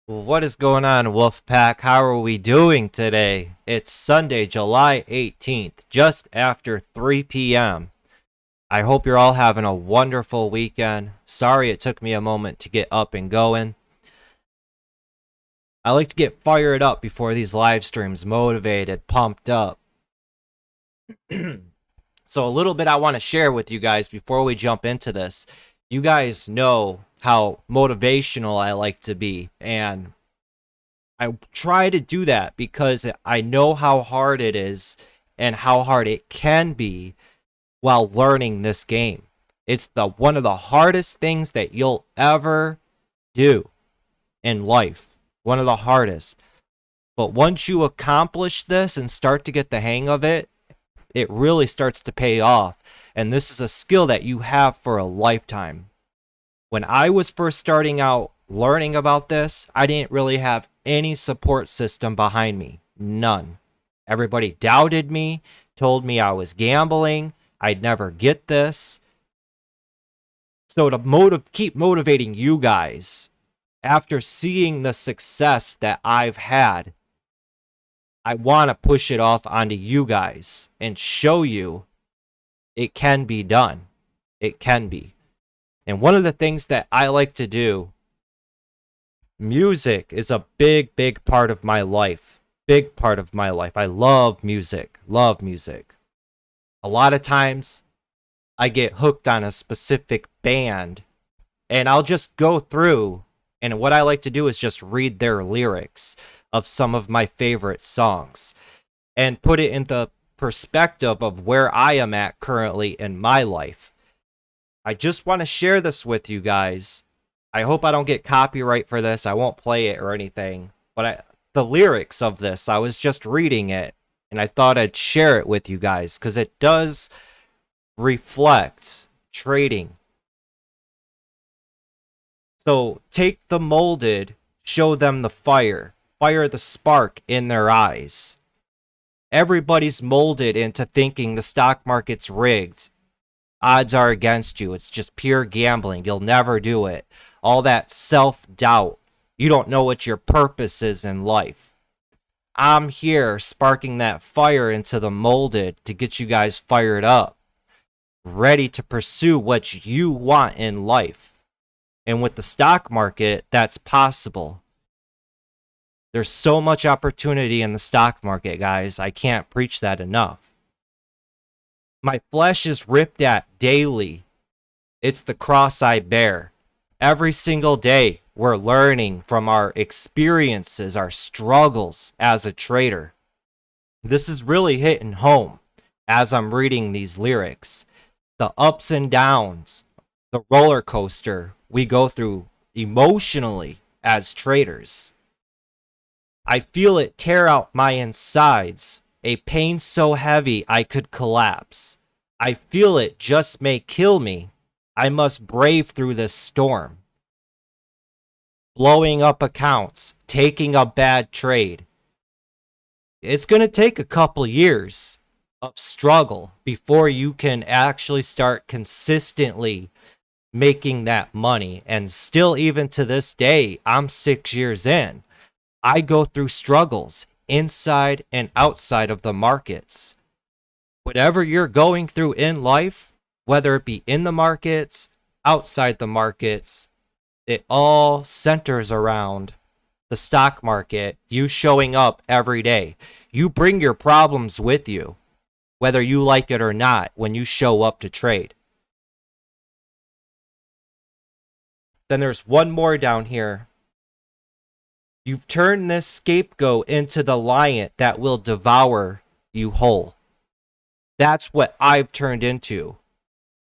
What is going on, Wolfpack? How are we doing today? It's Sunday, July 18th, just after 3 p.m. I hope you're all having a wonderful weekend. Sorry it took me a moment to get up and going. I like to get fired up before these live streams, motivated, pumped up. So a little bit I want to share with you guys before we jump into this. You guys know how motivational I like to be, and I try to do that because I know how hard it is and how hard it can be while learning this game. It's one of the hardest things that you'll ever do in life. One of the hardest. But once you accomplish this and start to get the hang of it, it really starts to pay off. And this is a skill that you have for a lifetime. When I was first starting out learning about this, I didn't really have any support system behind me. None. Everybody doubted me, told me I was gambling, I'd never get this. So to keep motivating you guys, after seeing the success that I've had, I want to push it off onto you guys and show you it can be done. It can be. And one of the things that I like to do, music is a big, big part of my life. Big part of my life. I love music. Love music. A lot of times I get hooked on a specific band and I'll just go through, and what I like to do is just read their lyrics of some of my favorite songs and put it in the perspective of where I am at currently in my life. I just want to share this with you guys. I hope I don't get copyright for this. I won't play it or anything. But the lyrics of this, I was just reading it, and I thought I'd share it with you guys because it does reflect trading. So take the molded, show them the fire. Fire the spark in their eyes. Everybody's molded into thinking the stock market's rigged. Odds are against you. It's just pure gambling. You'll never do it. All that self-doubt. You don't know what your purpose is in life. I'm here sparking that fire into the molded to get you guys fired up. Ready to pursue what you want in life. And with the stock market, that's possible. There's so much opportunity in the stock market, guys. I can't preach that enough. My flesh is ripped at daily. It's the cross I bear. Every single day, we're learning from our experiences, our struggles as a trader. This is really hitting home as I'm reading these lyrics. The ups and downs, the roller coaster we go through emotionally as traders. I feel it tear out my insides, a pain so heavy I could collapse. I feel it just may kill me. I must brave through this storm. Blowing up accounts, taking a bad trade. It's going to take a couple years of struggle before you can actually start consistently making that money. And still, even to this day, I'm 6 years in. I go through struggles inside and outside of the markets. Whatever you're going through in life, whether it be in the markets, outside the markets, it all centers around the stock market, you showing up every day. You bring your problems with you, whether you like it or not, when you show up to trade. Then there's one more down here. You've turned this scapegoat into the lion that will devour you whole. That's what I've turned into.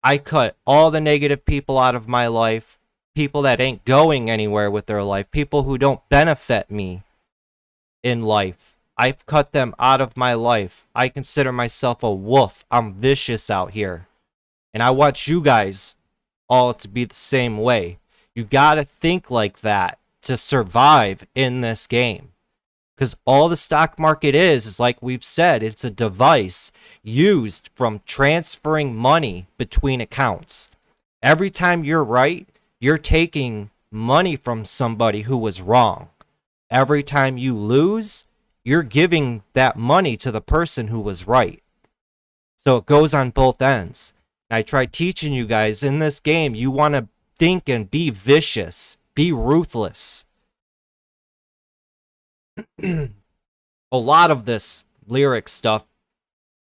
I cut all the negative people out of my life, people that ain't going anywhere with their life, people who don't benefit me in life. I've cut them out of my life. I consider myself a wolf. I'm vicious out here. And I want you guys all to be the same way. You gotta think like that to survive in this game. Because all the stock market is like we've said, it's a device used from transferring money between accounts. Every time you're right, you're taking money from somebody who was wrong. Every time you lose, you're giving that money to the person who was right. So it goes on both ends. And I try teaching you guys in this game, you want to think and be vicious, be ruthless. A lot of this lyric stuff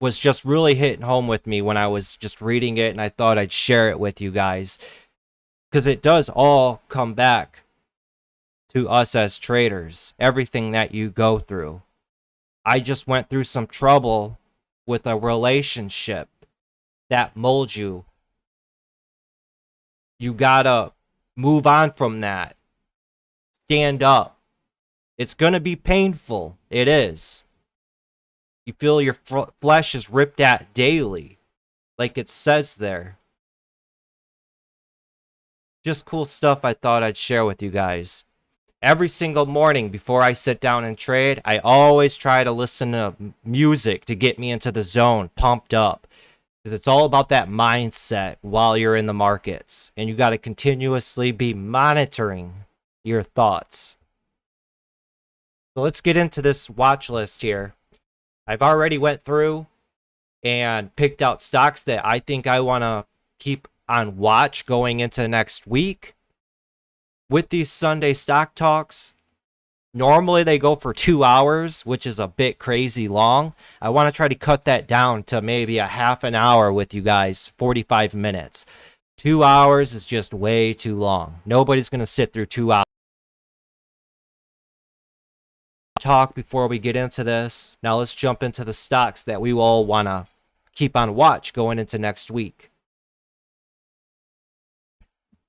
was just really hitting home with me when I was just reading it, and I thought I'd share it with you guys. Because it does all come back to us as traders, everything that you go through. I just went through some trouble with a relationship that molds you. You gotta move on from that. Stand up. It's gonna be painful. It is. You feel your flesh is ripped at daily, like it says there. Just cool stuff I thought I'd share with you guys. Every single morning before I sit down and trade, I always try to listen to music to get me into the zone, pumped up. Because it's all about that mindset while you're in the markets. And you got to continuously be monitoring your thoughts. So let's get into this watch list here. I've already went through and picked out stocks that I think I want to keep on watch going into next week. With these Sunday stock talks, normally they go for 2 hours, which is a bit crazy long. I want to try to cut that down to maybe a half an hour with you guys, 45 minutes. 2 hours is just way too long. Nobody's going to sit through 2 hours. Talk before we get into this. Now let's jump into the stocks that we all want to keep on watch going into next week.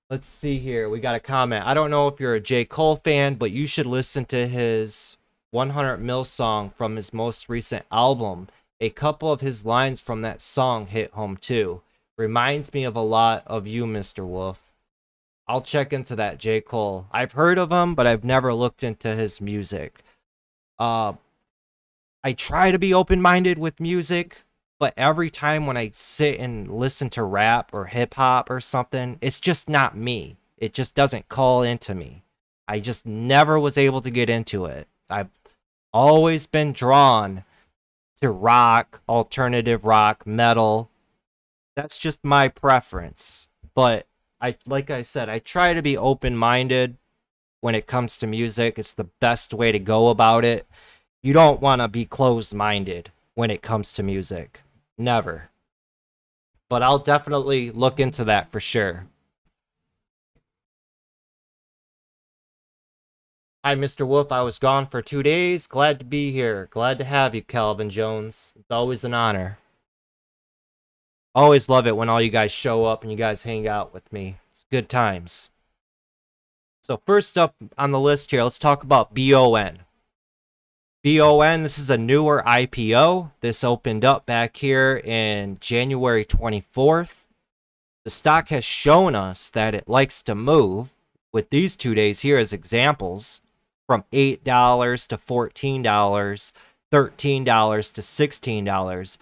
Let's see here. We got a comment. I don't know if you're a J. Cole fan, but you should listen to his 100 Mil song from his most recent album. A couple of his lines from that song hit home too. Reminds me of a lot of you, Mr. Wolf. I'll check into that, J. Cole. I've heard of him, but I've never looked into his music. I try to be open-minded with music, but every time when I sit and listen to rap or hip-hop or something, it's just not me. It just doesn't call into me. I just never was able to get into it. I've always been drawn to rock, alternative rock, metal. That's just my preference. But like I said, I try to be open-minded when it comes to music. It's the best way to go about it. You don't want to be closed-minded when it comes to music. Never. But I'll definitely look into that for sure. Hi, Mr. Wolf. I was gone for 2 days. Glad to be here. Glad to have you, Calvin Jones. It's always an honor. Always love it when all you guys show up and you guys hang out with me. It's good times. So first up on the list here, let's talk about BON. BON, this is a newer IPO. This opened up back here in January 24th. The stock has shown us that it likes to move, with these 2 days here as examples, from $8 to $14, $13 to $16.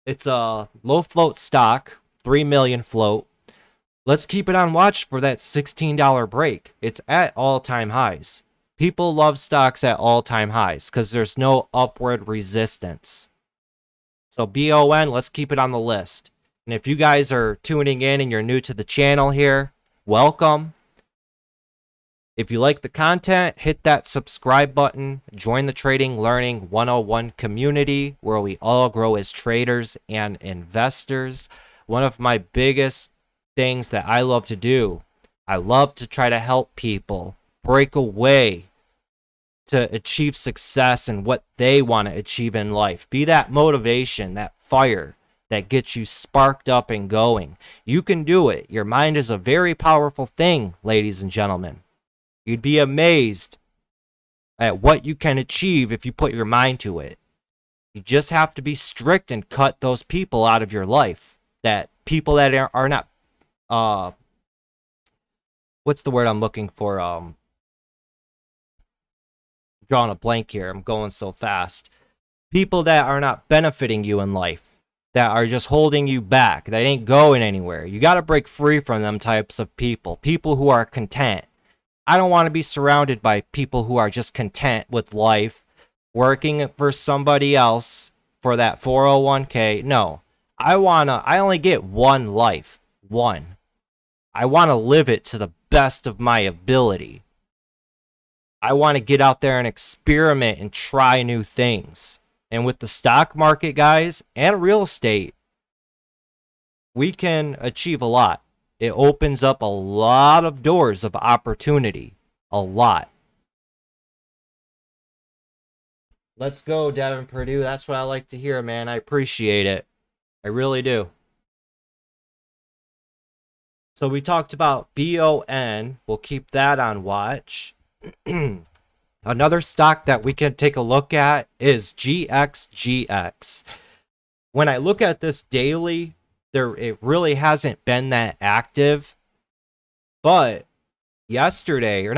It's a low float stock, 3 million float. Let's keep it on watch for that $16 break. It's at all-time highs. People love stocks at all-time highs because there's no upward resistance. So BON, let's keep it on the list. And if you guys are tuning in and you're new to the channel here, welcome. If you like the content, hit that subscribe button. Join the Trading Learning 101 community where we all grow as traders and investors. One of my biggest things that I love to do, I love to try to help people break away to achieve success and what they want to achieve in life. Be that motivation, that fire that gets you sparked up and going. You can do it. Your mind is a very powerful thing, ladies and gentlemen. You'd be amazed at what you can achieve if you put your mind to it. You just have to be strict and cut those people out of your life. That people that are not, what's the word I'm looking for? Drawing a blank here. I'm going so fast. People that are not benefiting you in life, that are just holding you back, that ain't going anywhere. You got to break free from them types of people. People who are content. I don't want to be surrounded by people who are just content with life, working for somebody else for that 401k. No, I only get one life. One. I want to live it to the best of my ability. I want to get out there and experiment and try new things. And with the stock market, guys, and real estate, we can achieve a lot. It opens up a lot of doors of opportunity. A lot. Let's go, Devin Purdue. That's what I like to hear, man. I appreciate it. I really do. So we talked about BON. We'll keep that on watch. Another stock that we can take a look at is GXGX. When I look at this daily, it really hasn't been that active. But Friday,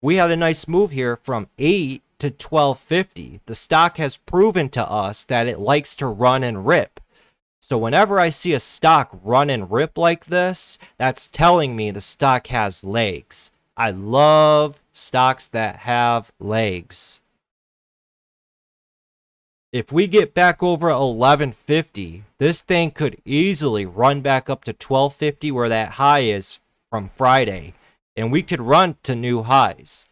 we had a nice move here from 8 to 12.50. The stock has proven to us that it likes to run and rip. So whenever I see a stock run and rip like this, that's telling me the stock has legs. I love stocks that have legs. If we get back over 11.50, this thing could easily run back up to 12.50 where that high is from Friday. And we could run to new highs.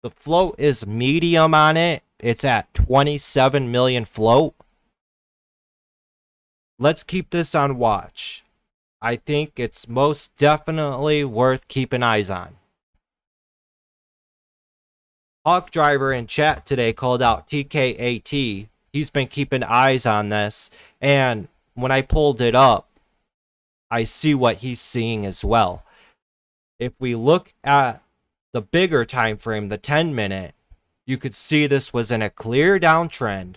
The float is medium on it. It's at 27 million float. Let's keep this on watch. I think it's most definitely worth keeping eyes on. Hawk Driver in chat today called out TKAT. He's been keeping eyes on this. And when I pulled it up, I see what he's seeing as well. If we look at the bigger time frame, the 10-minute, you could see this was in a clear downtrend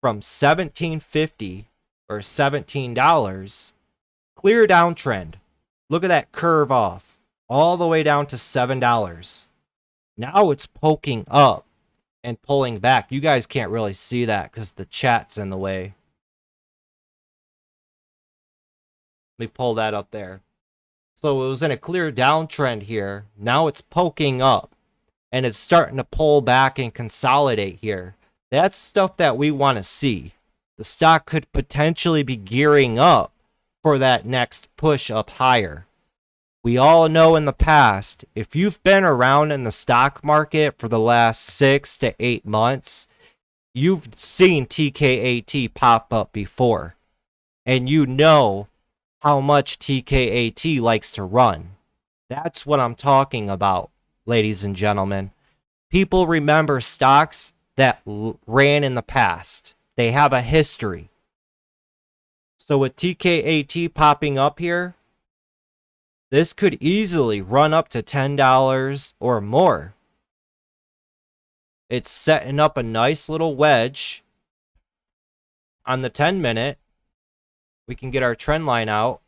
from $17.50 or $17. Clear downtrend. Look at that curve off all the way down to $7. Now it's poking up and pulling back. You guys can't really see that because the chat's in the way. Let me pull that up there. So it was in a clear downtrend here. Now it's poking up and it's starting to pull back and consolidate here. That's stuff that we want to see. The stock could potentially be gearing up for that next push up higher. We all know in the past, if you've been around in the stock market for the last 6 to 8 months, you've seen TKAT pop up before. And you know how much TKAT likes to run. That's what I'm talking about, ladies and gentlemen. People remember stocks that ran in the past. They have a history. So with TKAT popping up here, this could easily run up to $10 or more. It's setting up a nice little wedge on the 10-minute. We can get our trend line out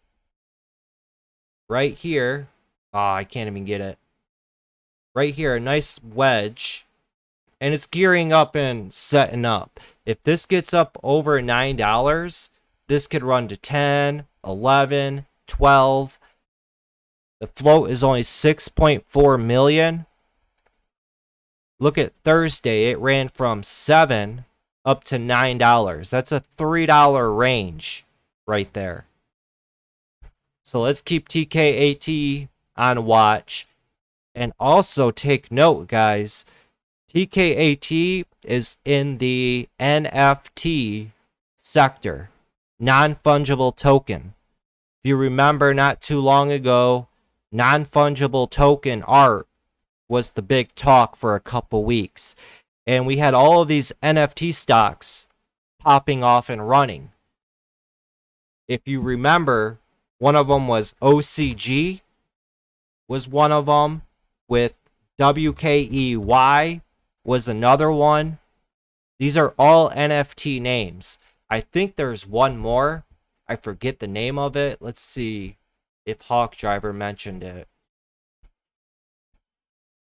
right here. Oh, I can't even get it. Right here, a nice wedge. And it's gearing up and setting up. If this gets up over $9, this could run to 10, 11, 12. The float is only 6.4 million. Look at Thursday. It ran from 7 up to $9. That's a $3 range right there. So let's keep TKAT on watch. And also take note, guys. TKAT is in the NFT sector. Non-fungible token. If you remember not too long ago, non-fungible token art was the big talk for a couple weeks. And we had all of these NFT stocks popping off and running. If you remember, one of them was OCG, was one of them, with WKEY was another one. These are all NFT names. I think there's one more. I forget the name of it. Let's see if Hawk Driver mentioned it.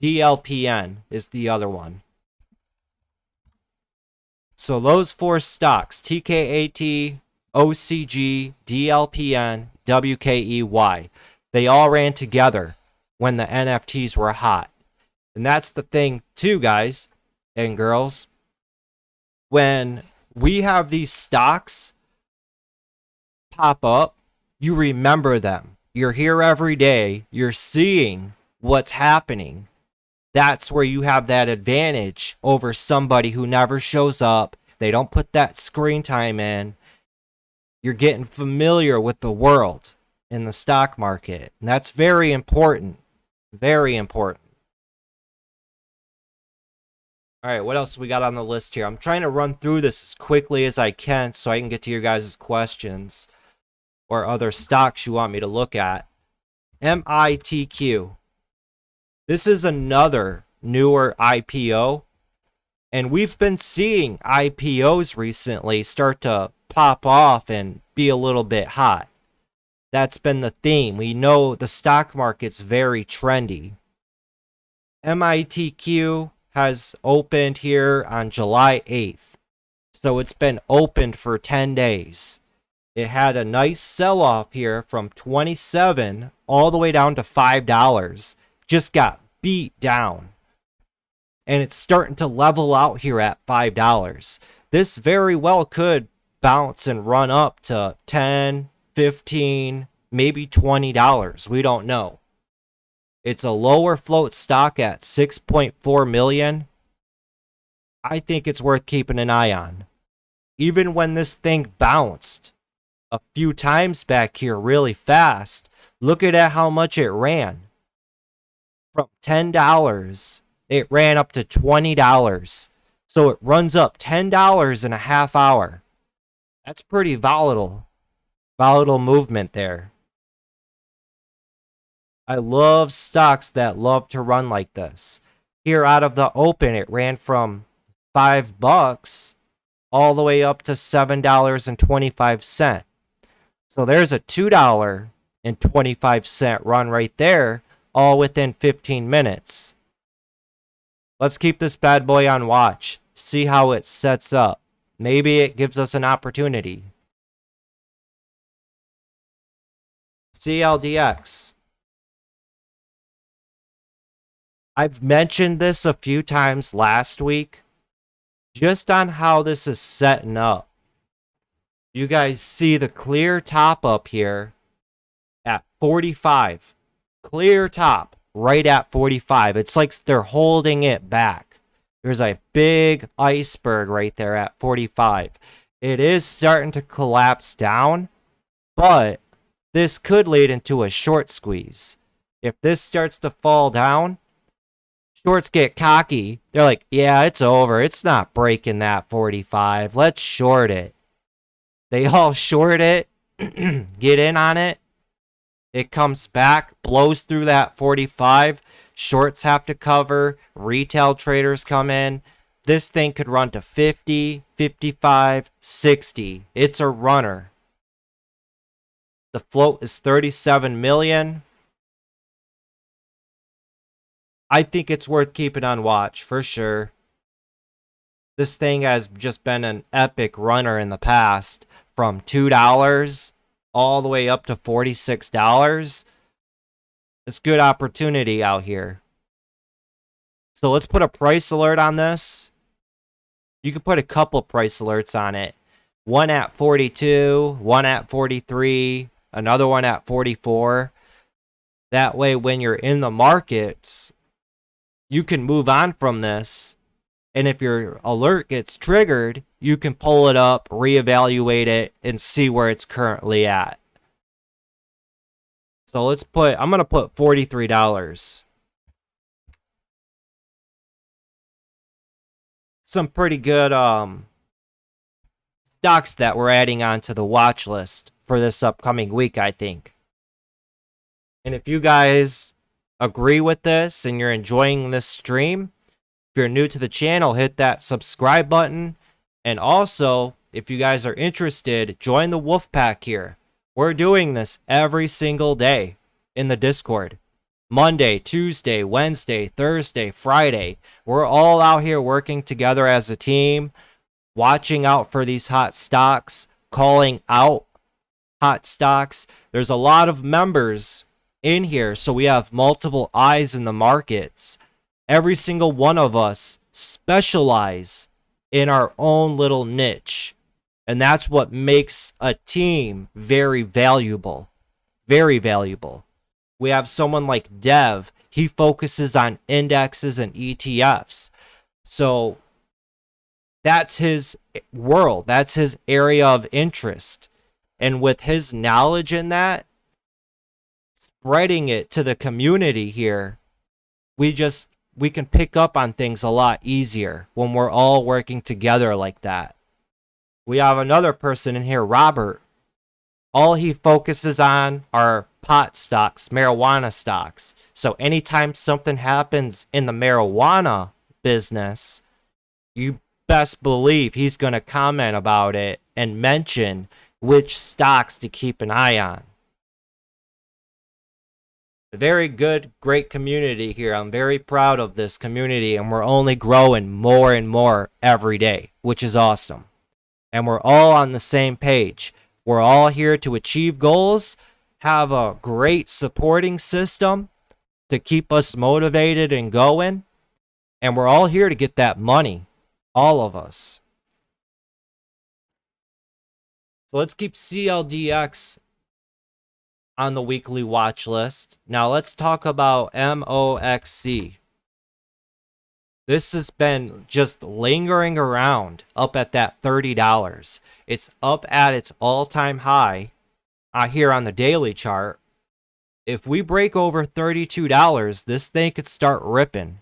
DLPN is the other one. So those 4 stocks, TKAT, OCG, DLPN, WKEY, they all ran together when the NFTs were hot. And that's the thing too, guys and girls. When we have these stocks pop up, you remember them. You're here every day. You're seeing what's happening. That's where you have that advantage over somebody who never shows up. They don't put that screen time in. You're getting familiar with the world in the stock market. And that's very important. Very important. All right, what else we got on the list here? I'm trying to run through this as quickly as I can so I can get to your guys' questions or other stocks you want me to look at. MITQ. This is another newer IPO, and we've been seeing IPOs recently start to pop off and be a little bit hot. That's been the theme. We know the stock market's very trendy. MITQ has opened here on July 8th. So it's been opened for 10 days. It had a nice sell-off here from $27 all the way down to $5. Just got beat down. And it's starting to level out here at $5. This very well could bounce and run up to $10, $15, maybe $20. We don't know. It's a lower float stock at 6.4 million. I think it's worth keeping an eye on. Even when this thing bounced a few times back here really fast, look at how much it ran. From $10, it ran up to $20. So it runs up $10 in a half hour. That's pretty volatile. Volatile movement there. I love stocks that love to run like this. Here out of the open, it ran from $5 all the way up to $7.25. So there's a $2.25 run right there, all within 15 minutes. Let's keep this bad boy on watch. See how it sets up. Maybe it gives us an opportunity. CLDX. I've mentioned this a few times last week, just on how this is setting up. You guys see the clear top up here at 45. Clear top right at 45. It's like they're holding it back. There's a big iceberg right there at 45. It is starting to collapse down, but this could lead into a short squeeze. If this starts to fall down, shorts get cocky. They're like, yeah, it's over. It's not breaking that 45. Let's short it. They all short it, get in on it. It comes back, blows through that 45. Shorts have to cover. Retail traders come in. This thing could run to 50, 55, 60. It's a runner. The float is 37 million. I think it's worth keeping on watch for sure. This thing has just been an epic runner in the past, from $2 all the way up to $46. It's good opportunity out here. So let's put a price alert on this. You can put a couple price alerts on it. One at 42, one at 43, another one at 44. That way when you're in the markets, you can move on from this, and if your alert gets triggered, you can pull it up, reevaluate it, and see where it's currently at. So I'm going to put $43. Some pretty good stocks that we're adding onto the watch list for this upcoming week, I think. And if you guys agree with this and you're enjoying this stream, if you're new to the channel, hit that subscribe button. And also, if you guys are interested, join the Wolfpack here. We're doing this every single day in the Discord. Monday, Tuesday, Wednesday, Thursday, Friday. We're all out here working together as a team, watching out for these hot stocks, calling out hot stocks. There's a lot of members in here so we have multiple eyes in the markets. Every single one of us specialize in our own little niche. And that's what makes a team very valuable. Very valuable. We have someone like Dev. He focuses on indexes and ETFs. So that's his world. That's his area of interest. And with his knowledge in that, spreading it to the community here, we can pick up on things a lot easier when we're all working together like that. We have another person in here, Robert. All he focuses on are pot stocks, marijuana stocks. So anytime something happens in the marijuana business, you best believe he's going to comment about it and mention which stocks to keep an eye on. A very good, great community here. I'm very proud of this community, and we're only growing more and more every day, which is awesome. And we're all on the same page. We're all here to achieve goals, have a great supporting system to keep us motivated and going, and we're all here to get that money, all of us. So let's keep CLDX on the weekly watch list. Now let's talk about MOXC. This has been just lingering around up at that $30. It's up at its all-time high here on the daily chart. If we break over $32, this thing could start ripping.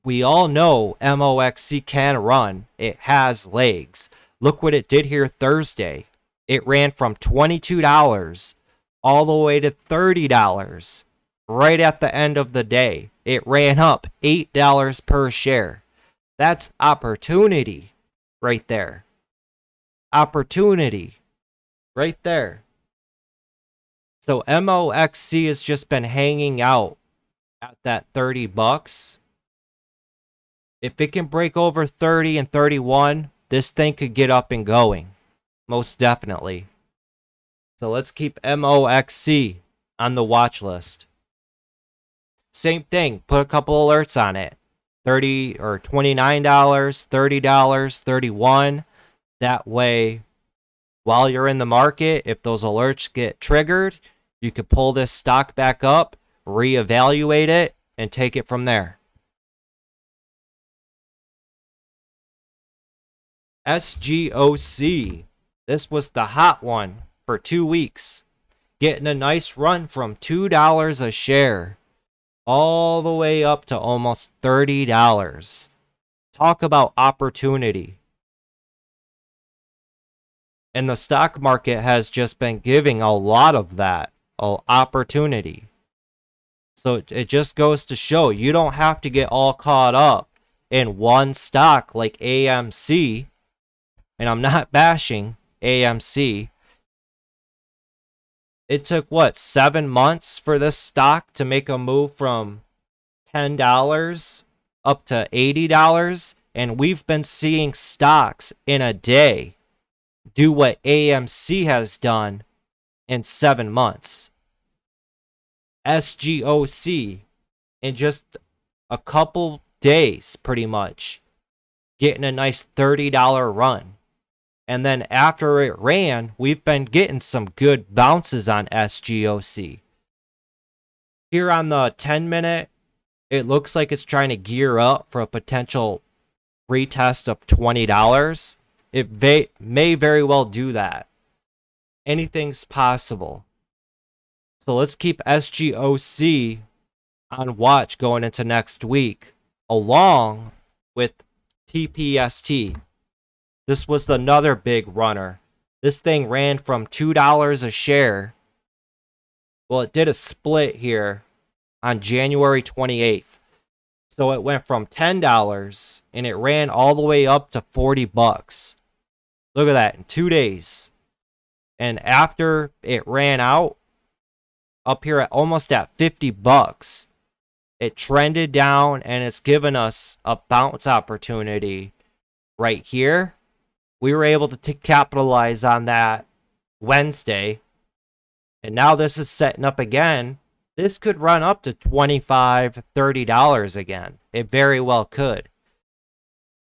We all know MOXC can run. It has legs. Look what it did here Thursday. It ran from $22 all the way to $30 right at the end of the day. It ran up $8 per share. That's opportunity right there. Opportunity right there. So MOXC has just been hanging out at that $30. If it can break over 30 and 31, this thing could get up and going. Most definitely. So let's keep MOXC on the watch list. Same thing, put a couple alerts on it. $30 or $29, $30, $31. That way, while you're in the market, if those alerts get triggered, you could pull this stock back up, reevaluate it, and take it from there. SGOC. This was the hot one for 2 weeks. Getting a nice run from $2 a share all the way up to almost $30. Talk about opportunity. And the stock market has just been giving a lot of that opportunity. So it just goes to show you don't have to get all caught up in one stock like AMC. And I'm not bashing AMC. It took, 7 months for this stock to make a move from $10 up to $80. And we've been seeing stocks in a day do what AMC has done in 7 months. SGOC in just a couple days, pretty much, getting a nice $30 run. And then after it ran, we've been getting some good bounces on SGOC. Here on the 10-minute, it looks like it's trying to gear up for a potential retest of $20. It may very well do that. Anything's possible. So let's keep SGOC on watch going into next week, along with TPST. This was another big runner. This thing ran from $2 a share. Well, it did a split here on January 28th. So it went from $10 and it ran all the way up to $40. Look at that, in 2 days. And after it ran out, up here at almost at $50, it trended down and it's given us a bounce opportunity right here. We were able to capitalize on that Wednesday. And now this is setting up again. This could run up to $25, $30 again. It very well could.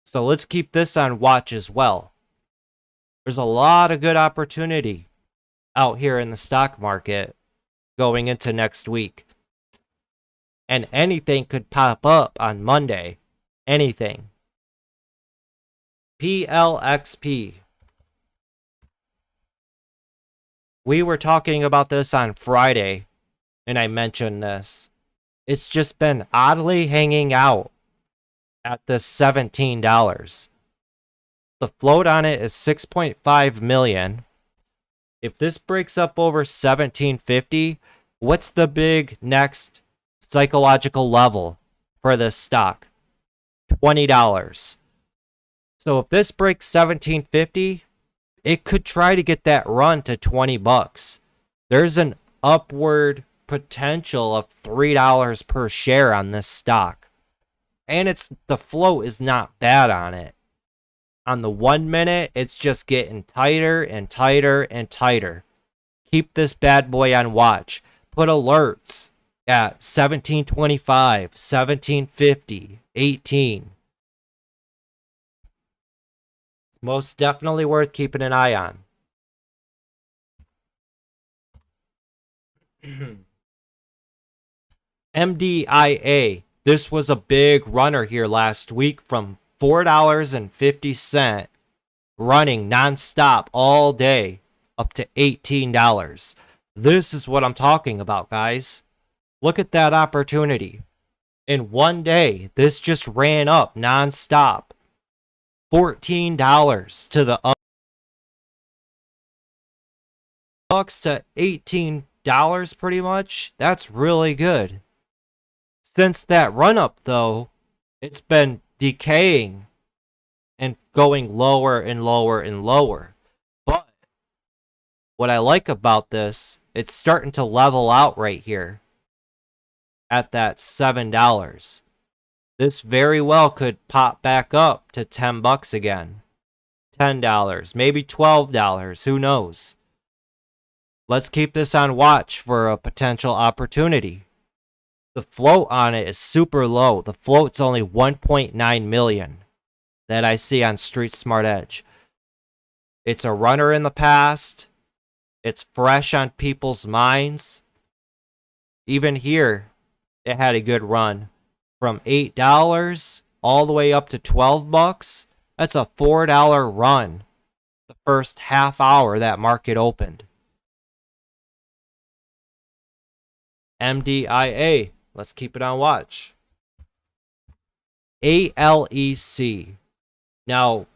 So let's keep this on watch as well. There's a lot of good opportunity out here in the stock market going into next week. And anything could pop up on Monday. Anything. PLXP. We were talking about this on Friday, and I mentioned this. It's just been oddly hanging out at this $17. The float on it is 6.5 million. If this breaks up over 1750, what's the big next psychological level for this stock? $20. So if this breaks 1750, it could try to get that run to $20. There's an upward potential of $3 per share on this stock. And the float is not bad on it. On the 1 minute, it's just getting tighter and tighter and tighter. Keep this bad boy on watch. Put alerts at 1725, 1750, 18. It's most definitely worth keeping an eye on. MDIA. This was a big runner here last week from $4.50 running nonstop all day up to $18. This is what I'm talking about, guys. Look at that opportunity. In one day, this just ran up nonstop. $14 to the bucks to $18 pretty much. That's really good. Since that run up though, it's been decaying and going lower and lower and lower. But what I like about this, it's starting to level out right here at that $7. This very well could pop back up to $10 again. $10, maybe $12, who knows? Let's keep this on watch for a potential opportunity. The float on it is super low. The float's only 1.9 million that I see on StreetSmart Edge. It's a runner in the past. It's fresh on people's minds. Even here, it had a good run. From $8 all the way up to $12. That's a $4 run. The first half hour that market opened. MDIA. Let's keep it on watch. ALEC. Now,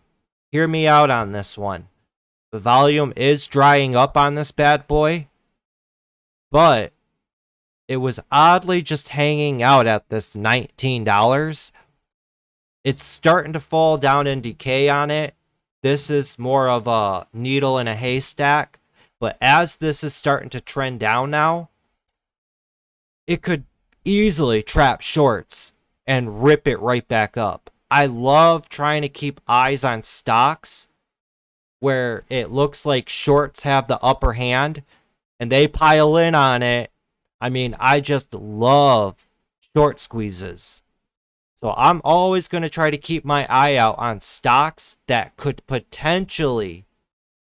hear me out on this one. The volume is drying up on this bad boy, but it was oddly just hanging out at this $19. It's starting to fall down and decay on it. This is more of a needle in a haystack, but as this is starting to trend down now, it could easily trap shorts and rip it right back up. I love trying to keep eyes on stocks where it looks like shorts have the upper hand and they pile in on it. I mean, I just love short squeezes. So I'm always going to try to keep my eye out on stocks that could potentially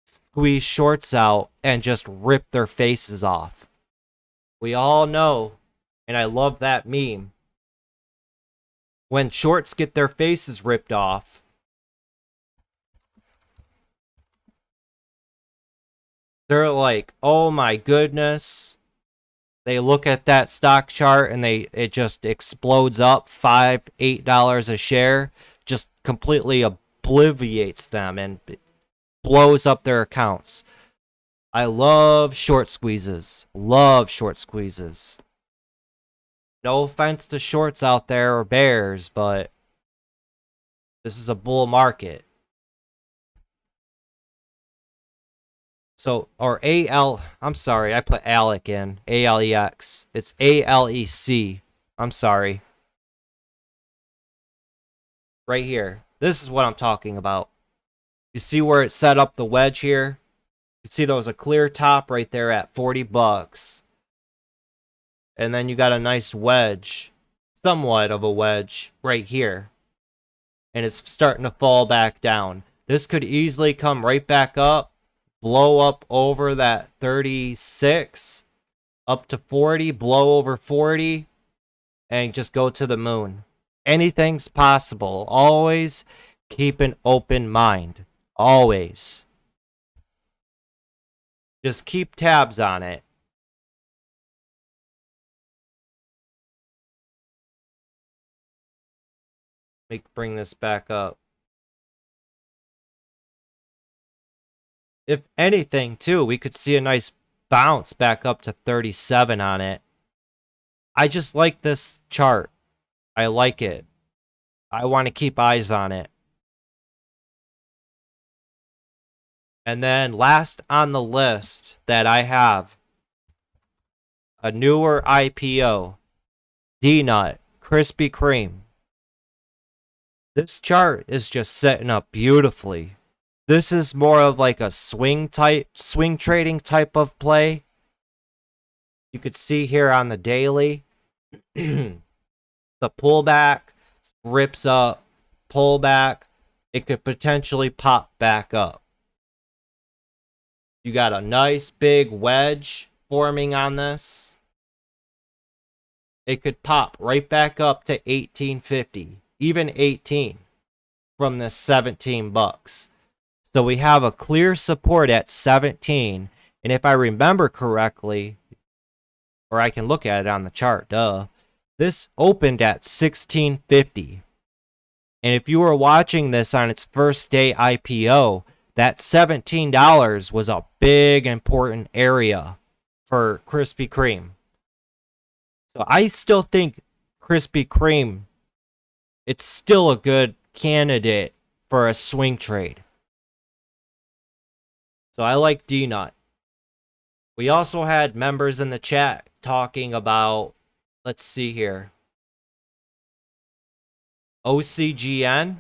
squeeze shorts out and just rip their faces off. We all know, and I love that meme, when shorts get their faces ripped off, they're like, oh my goodness. They look at that stock chart and it just explodes up $5, $8 a share, just completely obliviates them and blows up their accounts. I love short squeezes. Love short squeezes. No offense to shorts out there or bears, but this is a bull market. So, or I'm sorry, I put ALEC in. ALEX. It's ALEC. I'm sorry. Right here. This is what I'm talking about. You see where it set up the wedge here? You see there was a clear top right there at 40 bucks. And then you got a nice wedge, somewhat of a wedge, right here. And it's starting to fall back down. This could easily come right back up, blow up over that 36, up to 40, blow over 40, and just go to the moon. Anything's possible. Always keep an open mind. Always. Just keep tabs on it. Bring this back up. If anything, too, we could see a nice bounce back up to 37 on it. I just like this chart. I like it. I want to keep eyes on it. And then last on the list that I have, a newer IPO, D-Nut, Krispy Kreme. This chart is just setting up beautifully. This is more of like a swing trading type of play. You could see here on the daily, the pullback rips up, pullback. It could potentially pop back up. You got a nice big wedge forming on this. It could pop right back up to 18.50, even 18 from this 17 bucks. So we have a clear support at 17. And if I remember correctly, or I can look at it on the chart, this opened at 16.50. And if you were watching this on its first day IPO, that $17 was a big important area for Krispy Kreme. So I still think Krispy Kreme, it's still a good candidate for a swing trade. So I like D-Nut. We also had members in the chat talking about, let's see here, OCGN.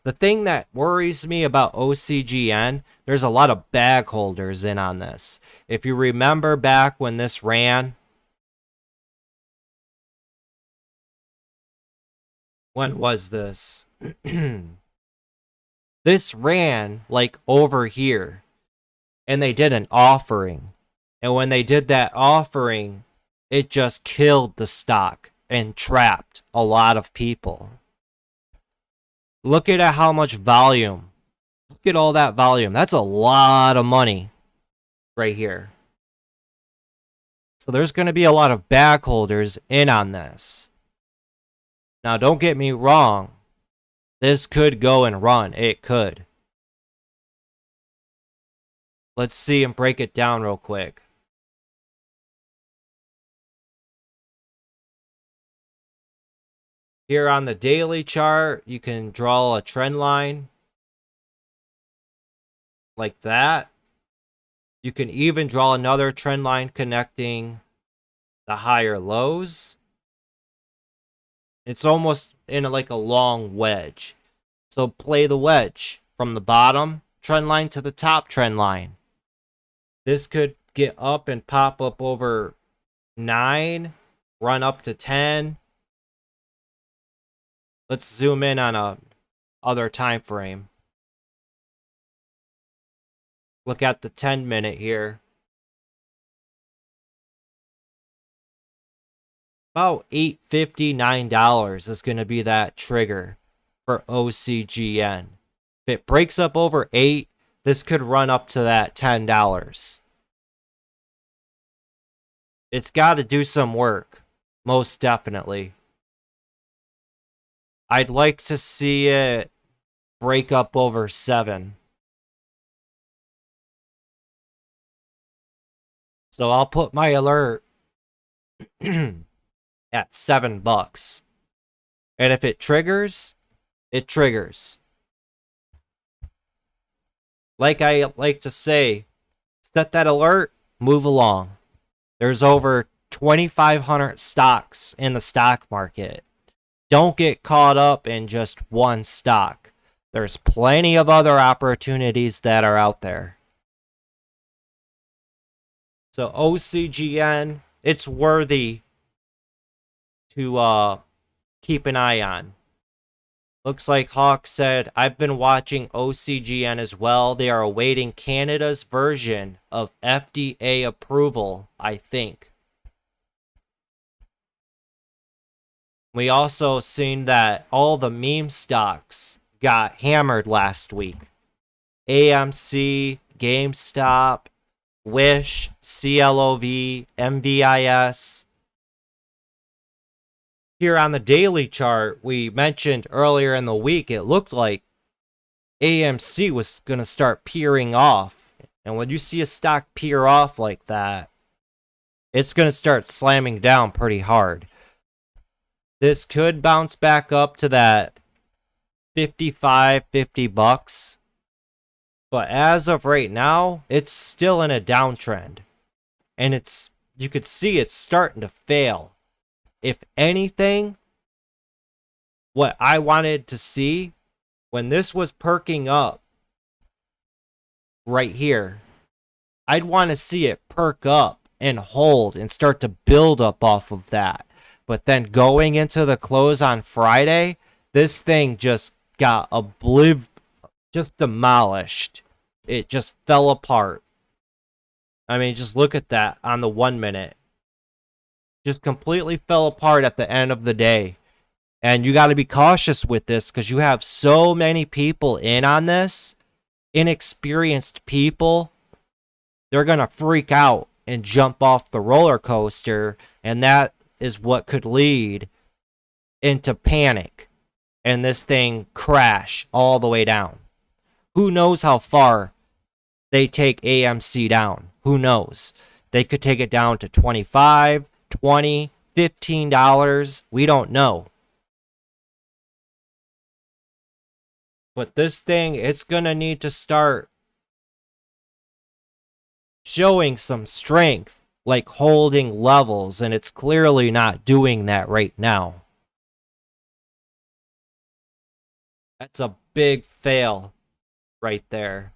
The thing that worries me about OCGN, there's a lot of bag holders in on this. If you remember back when this ran, when was this? This ran like over here, and they did an offering. And when they did that offering, it just killed the stock and trapped a lot of people. Look at how much volume. Look at all that volume. That's a lot of money right here. So there's going to be a lot of bag holders in on this. Now, don't get me wrong. This could go and run. It could. Let's see and break it down real quick. Here on the daily chart, you can draw a trend line like that. You can even draw another trend line connecting the higher lows. It's almost in like a long wedge. So play the wedge from the bottom trend line to the top trend line. This could get up and pop up over 9, run up to 10. Let's zoom in on a other time frame. Look at the 10-minute here. About $8.59 is going to be that trigger for OCGN. If it breaks up over 8, this could run up to that $10. It's got to do some work, most definitely. I'd like to see it break up over 7. So I'll put my alert at $7. And if it triggers, it triggers. Like I like to say, set that alert, move along. There's over 2,500 stocks in the stock market. Don't get caught up in just one stock. There's plenty of other opportunities that are out there. So OCGN, it's worthy to keep an eye on. Looks like Hawk said, I've been watching OCGN as well. They are awaiting Canada's version of FDA approval, I think. We also seen that all the meme stocks got hammered last week. AMC, GameStop, Wish, CLOV, MVIS. Here on the daily chart, we mentioned earlier in the week, it looked like AMC was going to start peering off. And when you see a stock peer off like that, it's going to start slamming down pretty hard. This could bounce back up to that 55, 50 bucks. But as of right now, it's still in a downtrend. And you could see it's starting to fail. If anything, what I wanted to see when this was perking up right here, I'd want to see it perk up and hold and start to build up off of that. But then going into the close on Friday, this thing just got just demolished. It just fell apart. I mean, just look at that on the 1 minute. Just completely fell apart at the end of the day. And you got to be cautious with this because you have so many people in on this. Inexperienced people. They're going to freak out and jump off the roller coaster. And that is what could lead into panic. And this thing crash all the way down. Who knows how far they take AMC down? Who knows? They could take it down to $25, $20, $15. We don't know. But this thing, it's going to need to start showing some strength, like holding levels, and it's clearly not doing that right now. That's a big fail right there.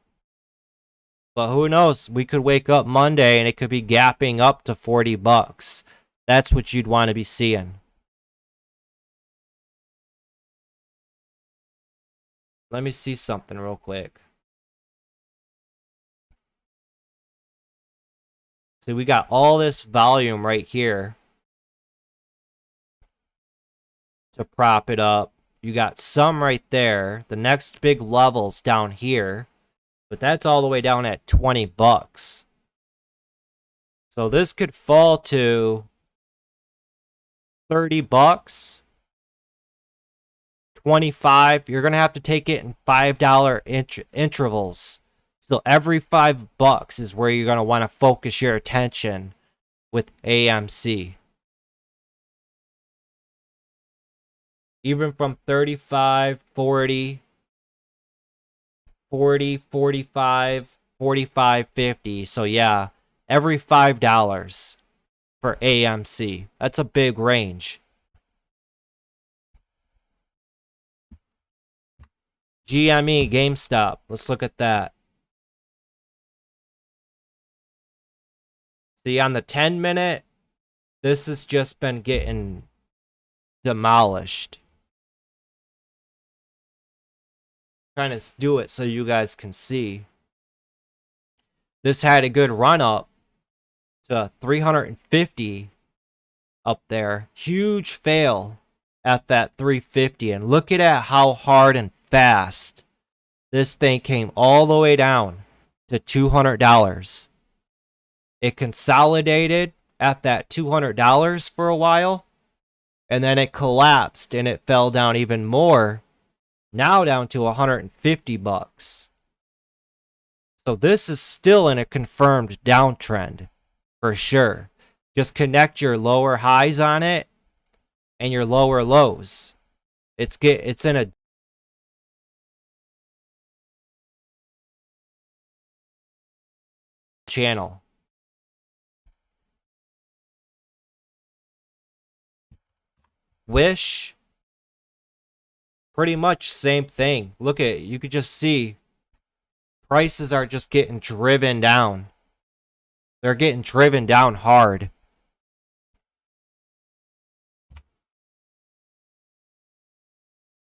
But who knows? We could wake up Monday and it could be gapping up to 40 bucks. That's what you'd want to be seeing. Let me see something real quick. See, we got all this volume right here to prop it up. You got some right there. The next big level's down here. But that's all the way down at 20 bucks. So this could fall to 30 bucks. 25. You're going to have to take it in $5 intervals. So every $5 is where you're going to want to focus your attention with AMC. Even from 35, 40, 40, 45, 45, 50. So yeah, every $5 for AMC. That's a big range. GME, GameStop. Let's look at that. See, on the 10-minute, this has just been getting demolished. Trying to do it so you guys can see. This had a good run up to 350 up there. Huge fail at that 350. And look at how hard and fast this thing came all the way down to $200. It consolidated at that $200 for a while. And then it collapsed and it fell down even more. Now down to 150 bucks. So this is still in a confirmed downtrend for sure. Just connect your lower highs on it and your lower lows. It's in a channel. Wish Pretty much same thing. Look at it. You could just see prices are just getting driven down. They're getting driven down hard.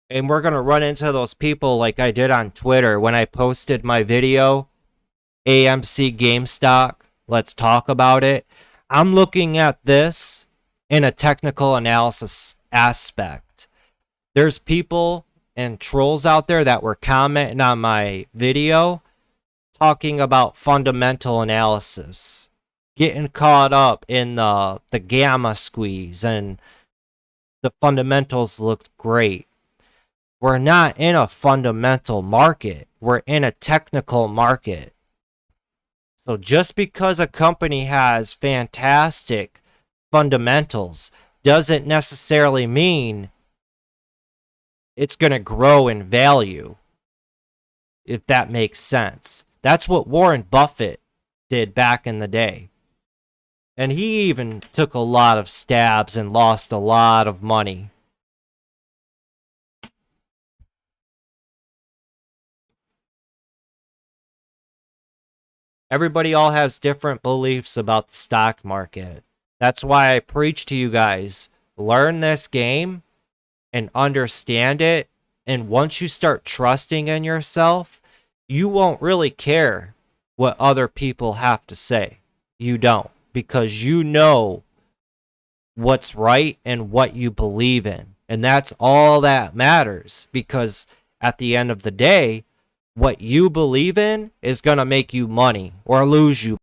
And we're going to run into those people like I did on Twitter when I posted my video, AMC GameStop, let's talk about it. I'm looking at this in a technical analysis aspect. There's people and trolls out there that were commenting on my video talking about fundamental analysis, getting caught up in the gamma squeeze, and the fundamentals looked great. We're not in a fundamental market. We're in a technical market. So just because a company has fantastic fundamentals doesn't necessarily mean it's going to grow in value, if that makes sense. That's what Warren Buffett did back in the day. And he even took a lot of stabs and lost a lot of money. Everybody all has different beliefs about the stock market. That's why I preach to you guys, learn this game and understand it. And once you start trusting in yourself, you won't really care what other people have to say. You don't, because you know what's right and what you believe in. And that's all that matters, because at the end of the day, what you believe in is going to make you money or lose you.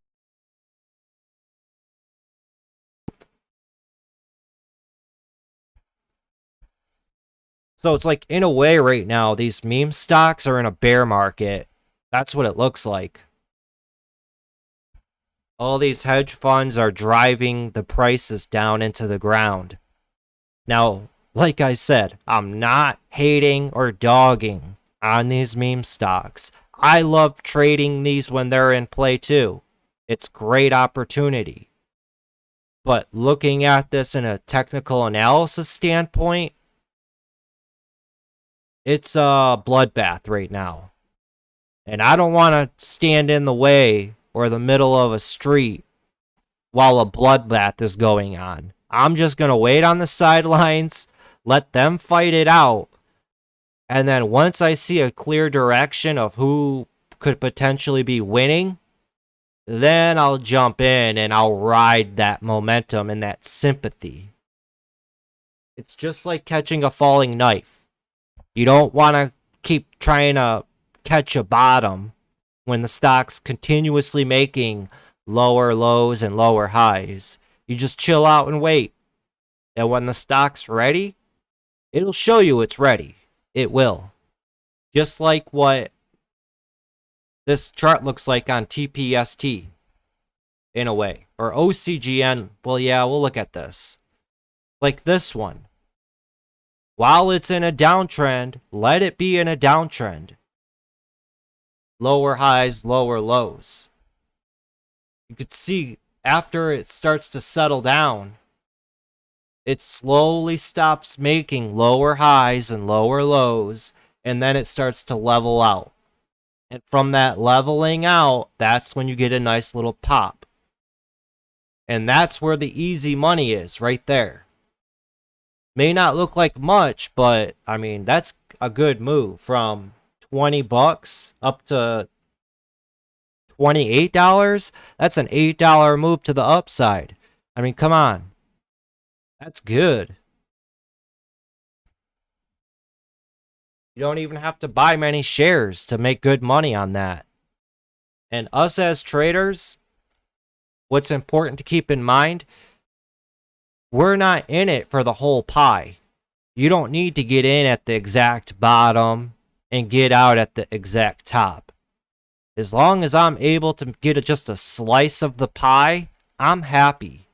So it's like, in a way right now, these meme stocks are in a bear market. That's what it looks like. All these hedge funds are driving the prices down into the ground. Now, like I said, I'm not hating or dogging on these meme stocks. I love trading these when they're in play too. It's great opportunity. But looking at this in a technical analysis standpoint, it's a bloodbath right now. And I don't want to stand in the way or the middle of a street while a bloodbath is going on. I'm just going to wait on the sidelines, let them fight it out. And then once I see a clear direction of who could potentially be winning, then I'll jump in and I'll ride that momentum and that sympathy. It's just like catching a falling knife. You don't want to keep trying to catch a bottom when the stock's continuously making lower lows and lower highs. You just chill out and wait. And when the stock's ready, it'll show you it's ready. It will. Just like what this chart looks like on TPST, in a way. Or OCGN. Well, yeah, we'll look at this. Like this one. While it's in a downtrend, let it be in a downtrend. Lower highs, lower lows. You could see after it starts to settle down, it slowly stops making lower highs and lower lows, and then it starts to level out. And from that leveling out, that's when you get a nice little pop. And that's where the easy money is, right there. May not look like much, but I mean, that's a good move from $20 up to $28. That's an $8 move to the upside. I mean, come on. That's good. You don't even have to buy many shares to make good money on that. And us as traders, what's important to keep in mind, we're not in it for the whole pie. You don't need to get in at the exact bottom and get out at the exact top. As long as I'm able to get just a slice of the pie, I'm happy.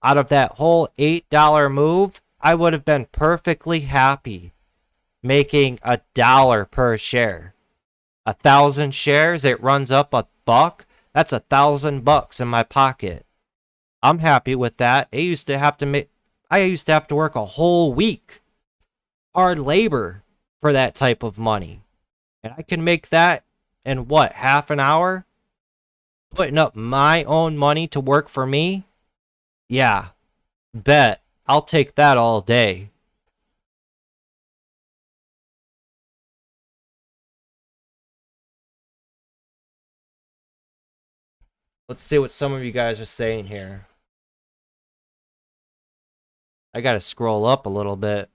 Out of that whole $8 move, I would have been perfectly happy making $1 per share. 1,000 shares, it runs up $1. That's $1,000 in my pocket. I'm happy with that. I used to have to work a whole week. Hard labor for that type of money. And I can make that in what, half an hour? Putting up my own money to work for me? Yeah, bet. I'll take that all day. Let's see what some of you guys are saying here. I gotta scroll up a little bit.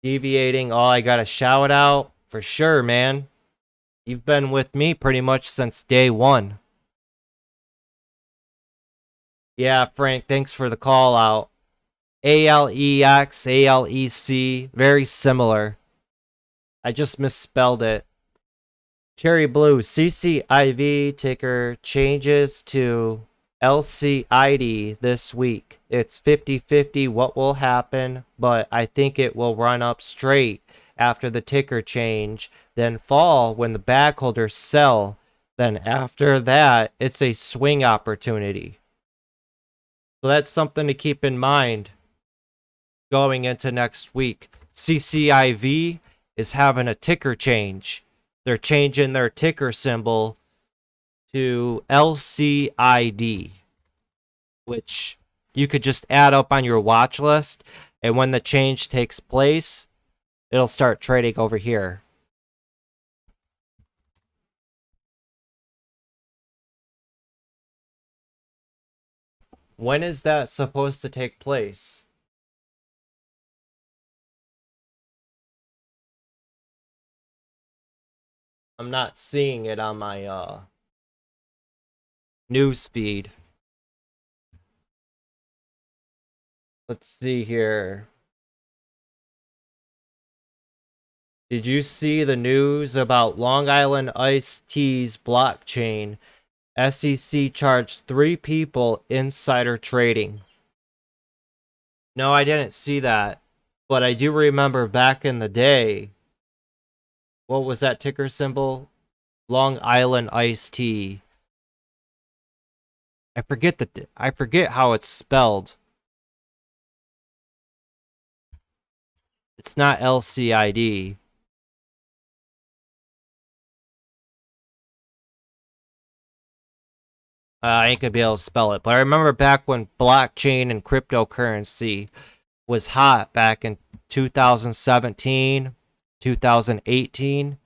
Deviating. Oh, I gotta shout out for sure, man. You've been with me pretty much since day one. Yeah, Frank, thanks for the call out. ALEX, ALEC, very similar. I just misspelled it. Cherry Blue, CCIV ticker changes to LCID this week. It's 50-50 what will happen, but I think it will run up straight after the ticker change, then fall when the bag holders sell. Then after that, it's a swing opportunity. So that's something to keep in mind going into next week. CCIV is having a ticker change. They're changing their ticker symbol to LCID, which you could just add up on your watch list. And when the change takes place, it'll start trading over here. When is that supposed to take place? I'm not seeing it on my news feed. Let's see here. Did you see the news about Long Island Iced Tea's blockchain? SEC charged 3 people insider trading. No, I didn't see that. But I do remember back in the day, what was that ticker symbol? Long Island Iced Tea. I forget how it's spelled. It's not LCID. I ain't gonna be able to spell it, but I remember back when blockchain and cryptocurrency was hot back in 2017, 2018.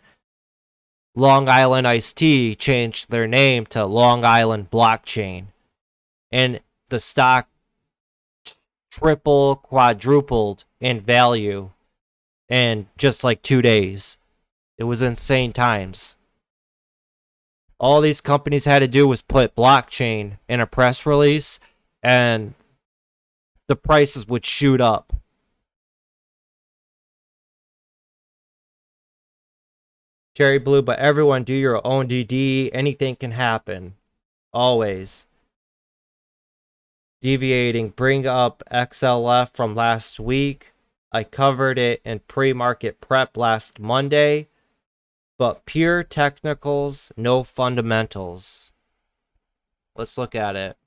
Long Island Iced Tea changed their name to Long Island Blockchain, and the stock triple, quadrupled in value in just like 2 days. It was insane times. All these companies had to do was put blockchain in a press release, and the prices would shoot up. Cherry Blue, but everyone do your own DD. Anything can happen. Always. Deviating, bring up XLF from last week. I covered it in pre-market prep last Monday, but pure technicals, no fundamentals. Let's look at it.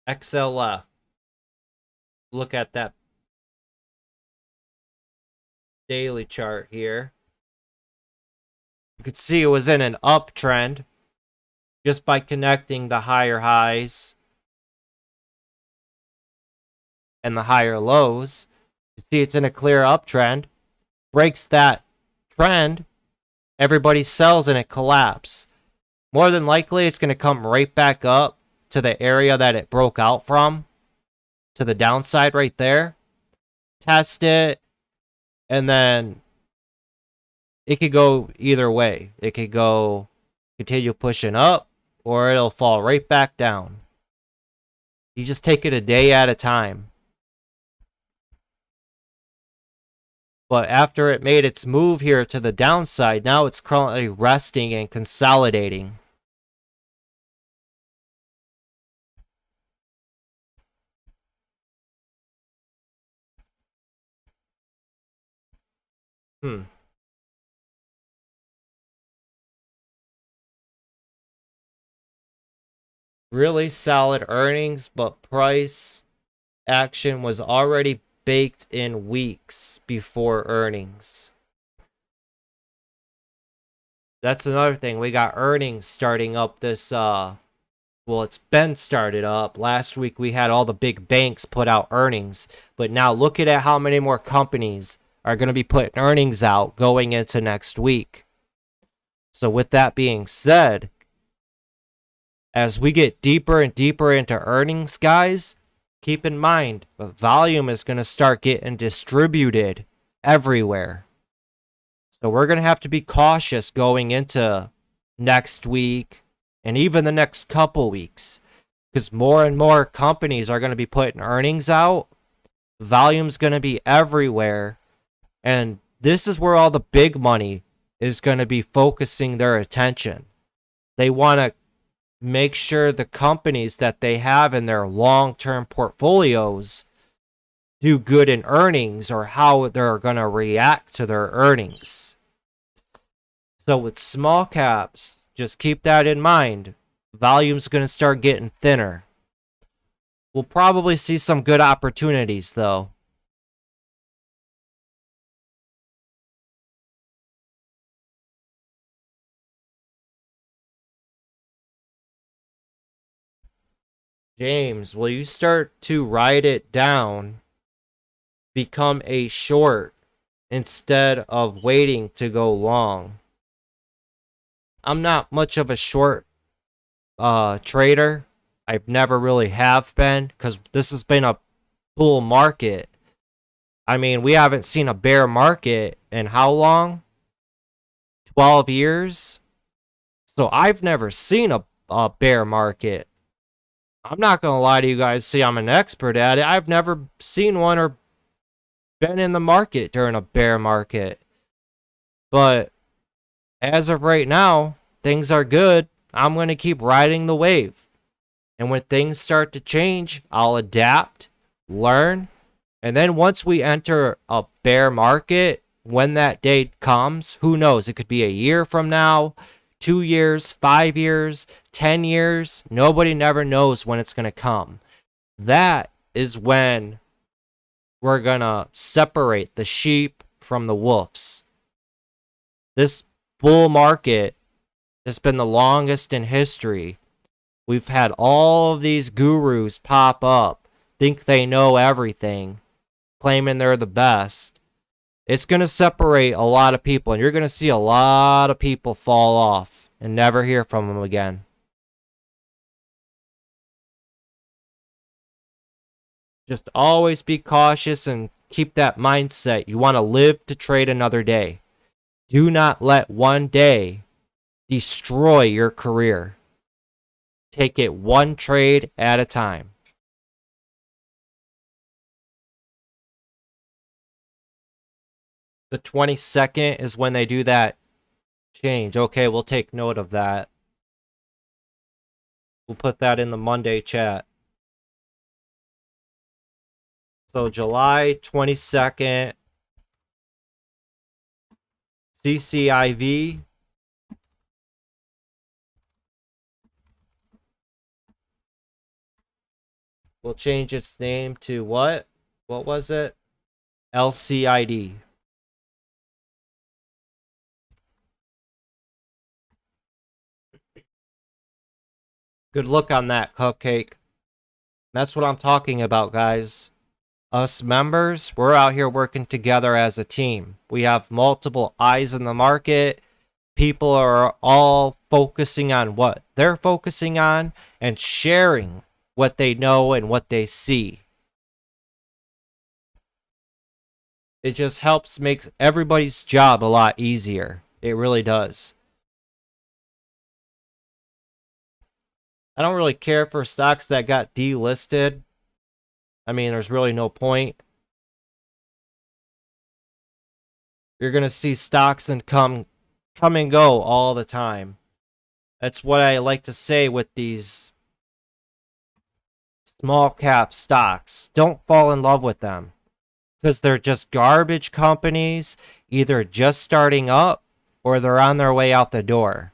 XLF. Look at that daily chart here. You could see it was in an uptrend just by connecting the higher highs and the higher lows. You see it's in a clear uptrend. Breaks that trend, everybody sells and it collapses. More than likely, it's going to come right back up to the area that it broke out from, to the downside right there. Test it, and then it could go either way. It could go continue pushing up, or it'll fall right back down. You just take it a day at a time. But after it made its move here to the downside, now it's currently resting and consolidating. really solid earnings, but price action was already baked in weeks before earnings. That's another thing. We got earnings starting up this well, it's been started up. Last week we had all the big banks put out earnings, but now look at how many more companies are going to be putting earnings out going into next week. So with that being said, as we get deeper and deeper into earnings, guys, keep in mind the volume is going to start getting distributed everywhere. So we're going to have to be cautious going into next week and even the next couple weeks, because more and more companies are going to be putting earnings out. Volume's going to be everywhere. And this is where all the big money is going to be focusing their attention. They want to make sure the companies that they have in their long-term portfolios do good in earnings, or how they're going to react to their earnings. So with small caps, just keep that in mind. Volume's going to start getting thinner. We'll probably see some good opportunities, though. James, will you start to write it down? Become a short instead of waiting to go long. I'm not much of a short trader. I've never really have been, because this has been a bull market. I mean, we haven't seen a bear market in how long? 12 years? So I've never seen a bear market. I'm not going to lie to you guys, see, I'm an expert at it. I've never seen one or been in the market during a bear market. But as of right now, things are good. I'm going to keep riding the wave. And when things start to change, I'll adapt, learn, and then once we enter a bear market, when that day comes, who knows? It could be a year from now, 2 years, 5 years, 10 years. Nobody never knows when it's going to come. That is when we're going to separate the sheep from the wolves. This bull market has been the longest in history. We've had all of these gurus pop up, think they know everything, claiming they're the best. It's going to separate a lot of people, and you're going to see a lot of people fall off and never hear from them again. Just always be cautious and keep that mindset. You want to live to trade another day. Do not let one day destroy your career. Take it one trade at a time. The 22nd is when they do that change. Okay, we'll take note of that. We'll put that in the Monday chat. So July 22nd, CCIV. We'll change its name to what? What was it? LCID. Good look on that, Cupcake. That's what I'm talking about, guys. Us members, we're out here working together as a team. We have multiple eyes in the market. People are all focusing on what they're focusing on and sharing what they know and what they see. It just helps make everybody's job a lot easier. It really does. I don't really care for stocks that got delisted. I mean, there's really no point. You're going to see stocks and come and go all the time. That's what I like to say with these small cap stocks. Don't fall in love with them, because they're just garbage companies, either just starting up or they're on their way out the door.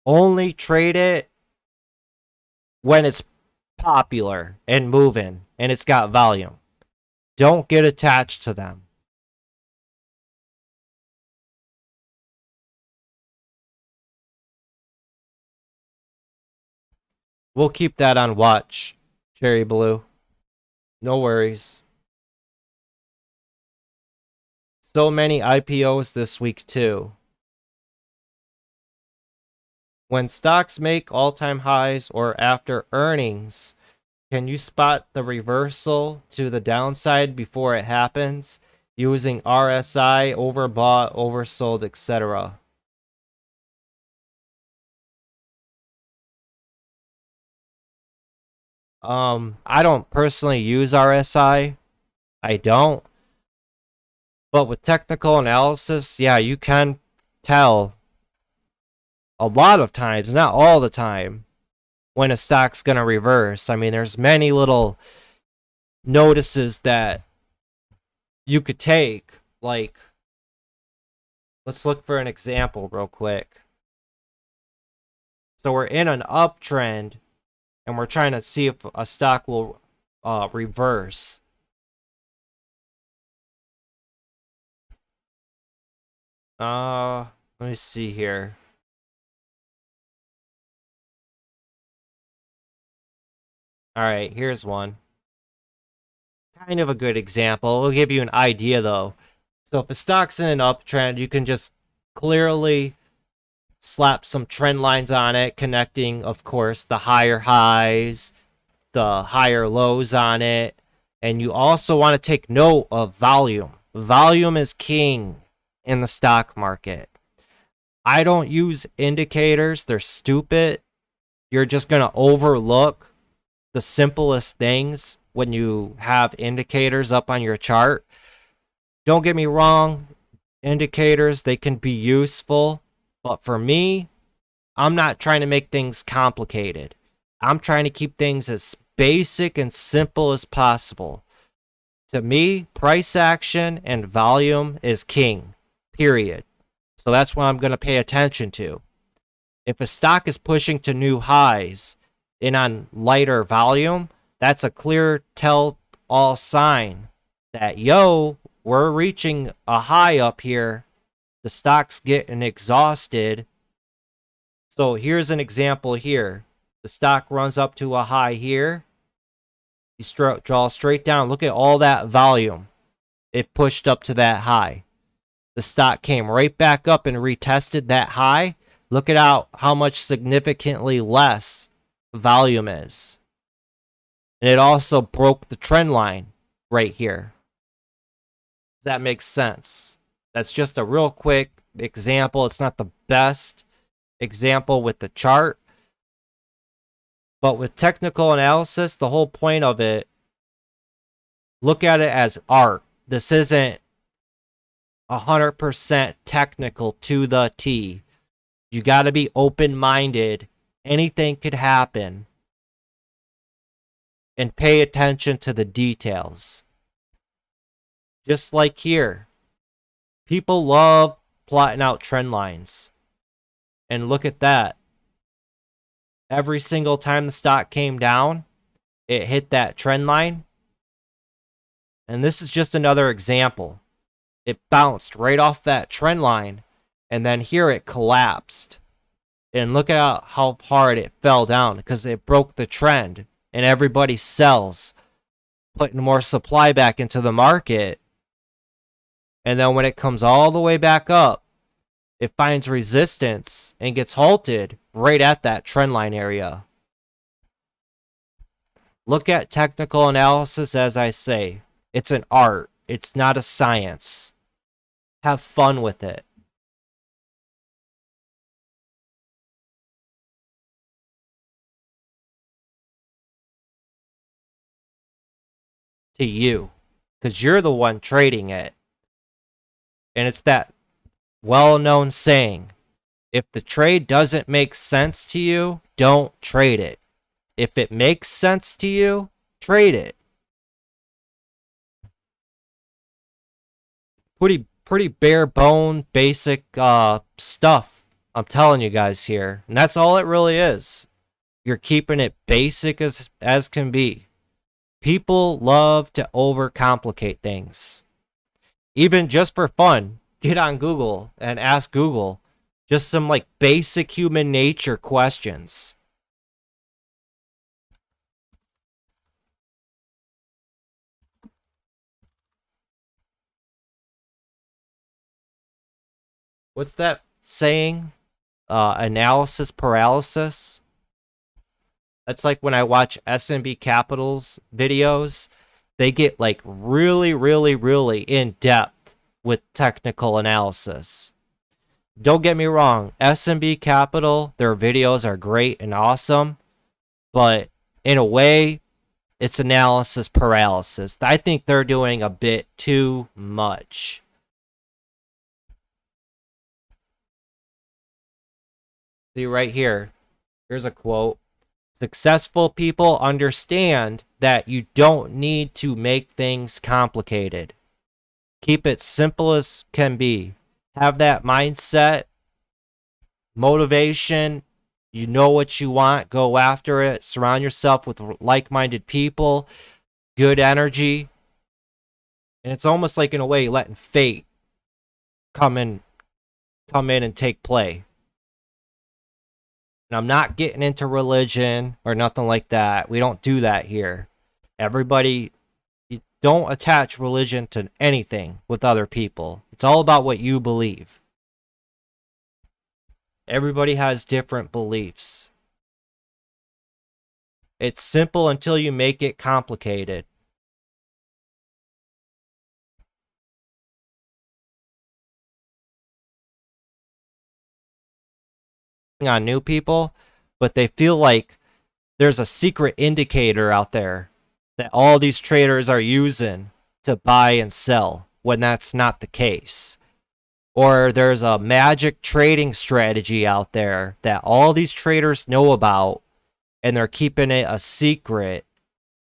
Only trade it when it's popular and moving and it's got volume. Don't get attached to them. We'll keep that on watch, Cherry Blue. No worries. So many IPOs this week, too. When stocks make all-time highs or after earnings, can you spot the reversal to the downside before it happens using RSI, overbought, oversold, etc.? I don't personally use RSI. I don't. But with technical analysis, yeah, you can tell a lot of times, not all the time, when a stock's going to reverse. I mean, there's many little notices that you could take. Like, let's look for an example real quick. So we're in an uptrend, and we're trying to see if a stock will reverse. Let me see here. All right, here's one. Kind of a good example. It'll give you an idea, though. So if a stock's in an uptrend, you can just clearly slap some trend lines on it, connecting, of course, the higher highs, the higher lows on it. And you also want to take note of volume. Volume is king in the stock market. I don't use indicators. They're stupid. You're just going to overlook the simplest things when you have indicators up on your chart. Don't get me wrong, indicators, they can be useful, but for me, I'm not trying to make things complicated. I'm trying to keep things as basic and simple as possible. To me, price action and volume is king, period. So that's what I'm going to pay attention to. If a stock is pushing to new highs and on lighter volume, that's a clear tell-all sign that, yo, we're reaching a high up here. The stock's getting exhausted. So here's an example here. The stock runs up to a high here. You draw straight down. Look at all that volume. It pushed up to that high. The stock came right back up and retested that high. Look at how much significantly less volume is. And it also broke the trend line right here. Does that make sense? That's just a real quick example. It's not the best example with the chart. But with technical analysis, the whole point of it, look at it as art. This isn't 100% technical to the T. You got to be open-minded. Anything could happen. And pay attention to the details. Just like here. People love plotting out trend lines. And look at that. Every single time the stock came down, it hit that trend line. And this is just another example. It bounced right off that trend line. And then here it collapsed. And look at how hard it fell down because it broke the trend. And everybody sells, putting more supply back into the market. And then when it comes all the way back up, it finds resistance and gets halted right at that trend line area. Look at technical analysis, as I say. It's an art. It's not a science. Have fun with it. To you. Because you're the one trading it. And it's that well-known saying, if the trade doesn't make sense to you, don't trade it. If it makes sense to you, trade it. Pretty bare bone, basic stuff I'm telling you guys here. And that's all it really is. You're keeping it basic as can be. People love to overcomplicate things. Even just for fun, get on Google and ask Google just some like basic human nature questions. What's that saying? Analysis paralysis. That's like when I watch SMB Capital's videos, they get like really, really, really in depth with technical analysis. Don't get me wrong, SMB Capital, their videos are great and awesome, but in a way, it's analysis paralysis. I think they're doing a bit too much. See right here. Here's a quote. Successful people understand that you don't need to make things complicated. Keep it simple as can be. Have that mindset, motivation. You know what you want. Go after it. Surround yourself with like-minded people, good energy. And it's almost like, in a way, letting fate come in and take play. And I'm not getting into religion or nothing like that. We don't do that here. Everybody, you don't attach religion to anything with other people. It's all about what you believe. Everybody has different beliefs. It's simple until you make it complicated. On new people, but they feel like there's a secret indicator out there that all these traders are using to buy and sell, when that's not the case. Or there's a magic trading strategy out there that all these traders know about, and they're keeping it a secret,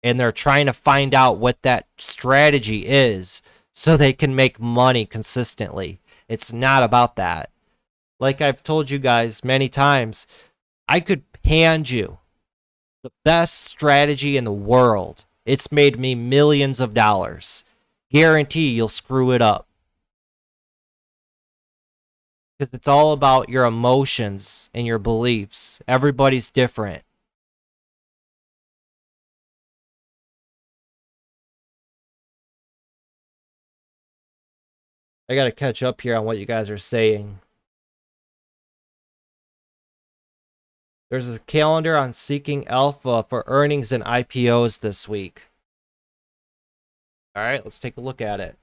and they're trying to find out what that strategy is so they can make money consistently. It's not about that. Like I've told you guys many times, I could hand you the best strategy in the world. It's made me millions of dollars. Guarantee you'll screw it up. Because it's all about your emotions and your beliefs. Everybody's different. I gotta catch up here on what you guys are saying. There's a calendar on Seeking Alpha for earnings and IPOs this week. All right, let's take a look at it.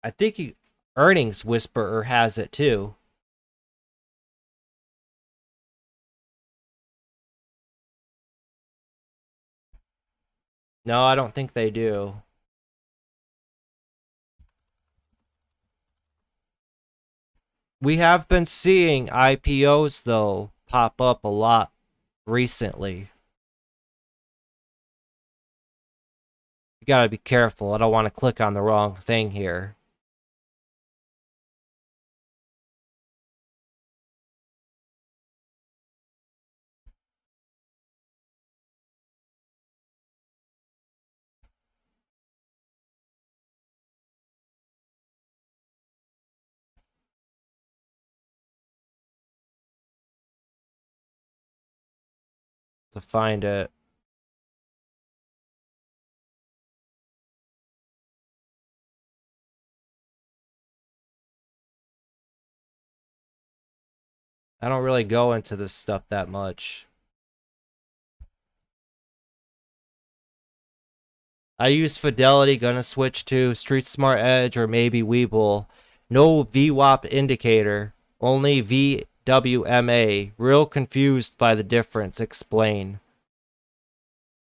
I think Earnings Whisperer has it too. No, I don't think they do. We have been seeing IPOs, though, pop up a lot recently. You gotta be careful. I don't want to click on the wrong thing here. To find it. I don't really go into this stuff that much. I use Fidelity, gonna switch to StreetSmart Edge or maybe Webull. No VWAP indicator, only VWMA. Real confused by the difference. Explain.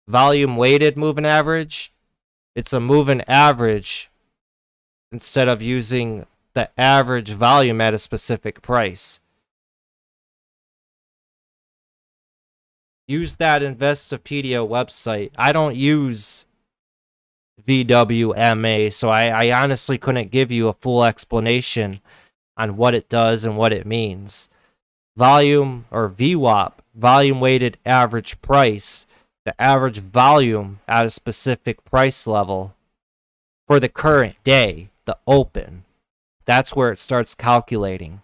Volume weighted moving average? It's a moving average instead of using the average volume at a specific price. Use that Investopedia website. I don't use VWMA, so I honestly couldn't give you a full explanation on what it does and what it means. Volume or VWAP volume weighted average price, the average volume at a specific price level for the current day, the open. That's where it starts calculating.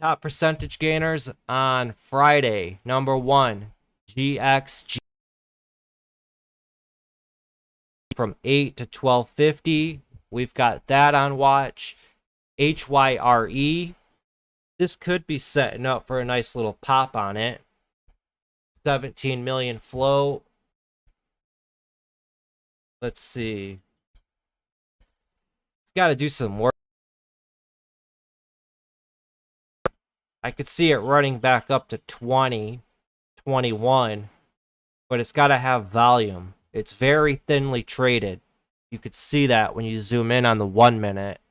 Top percentage gainers on Friday. Number 1, GXG from 8 to 12.50. We've got that on watch. HYRE. This could be setting up for a nice little pop on it. 17 million flow. Let's see. It's got to do some work. I could see it running back up to 20, 21, but it's got to have volume. It's very thinly traded. You could see that when you zoom in on the 1 minute.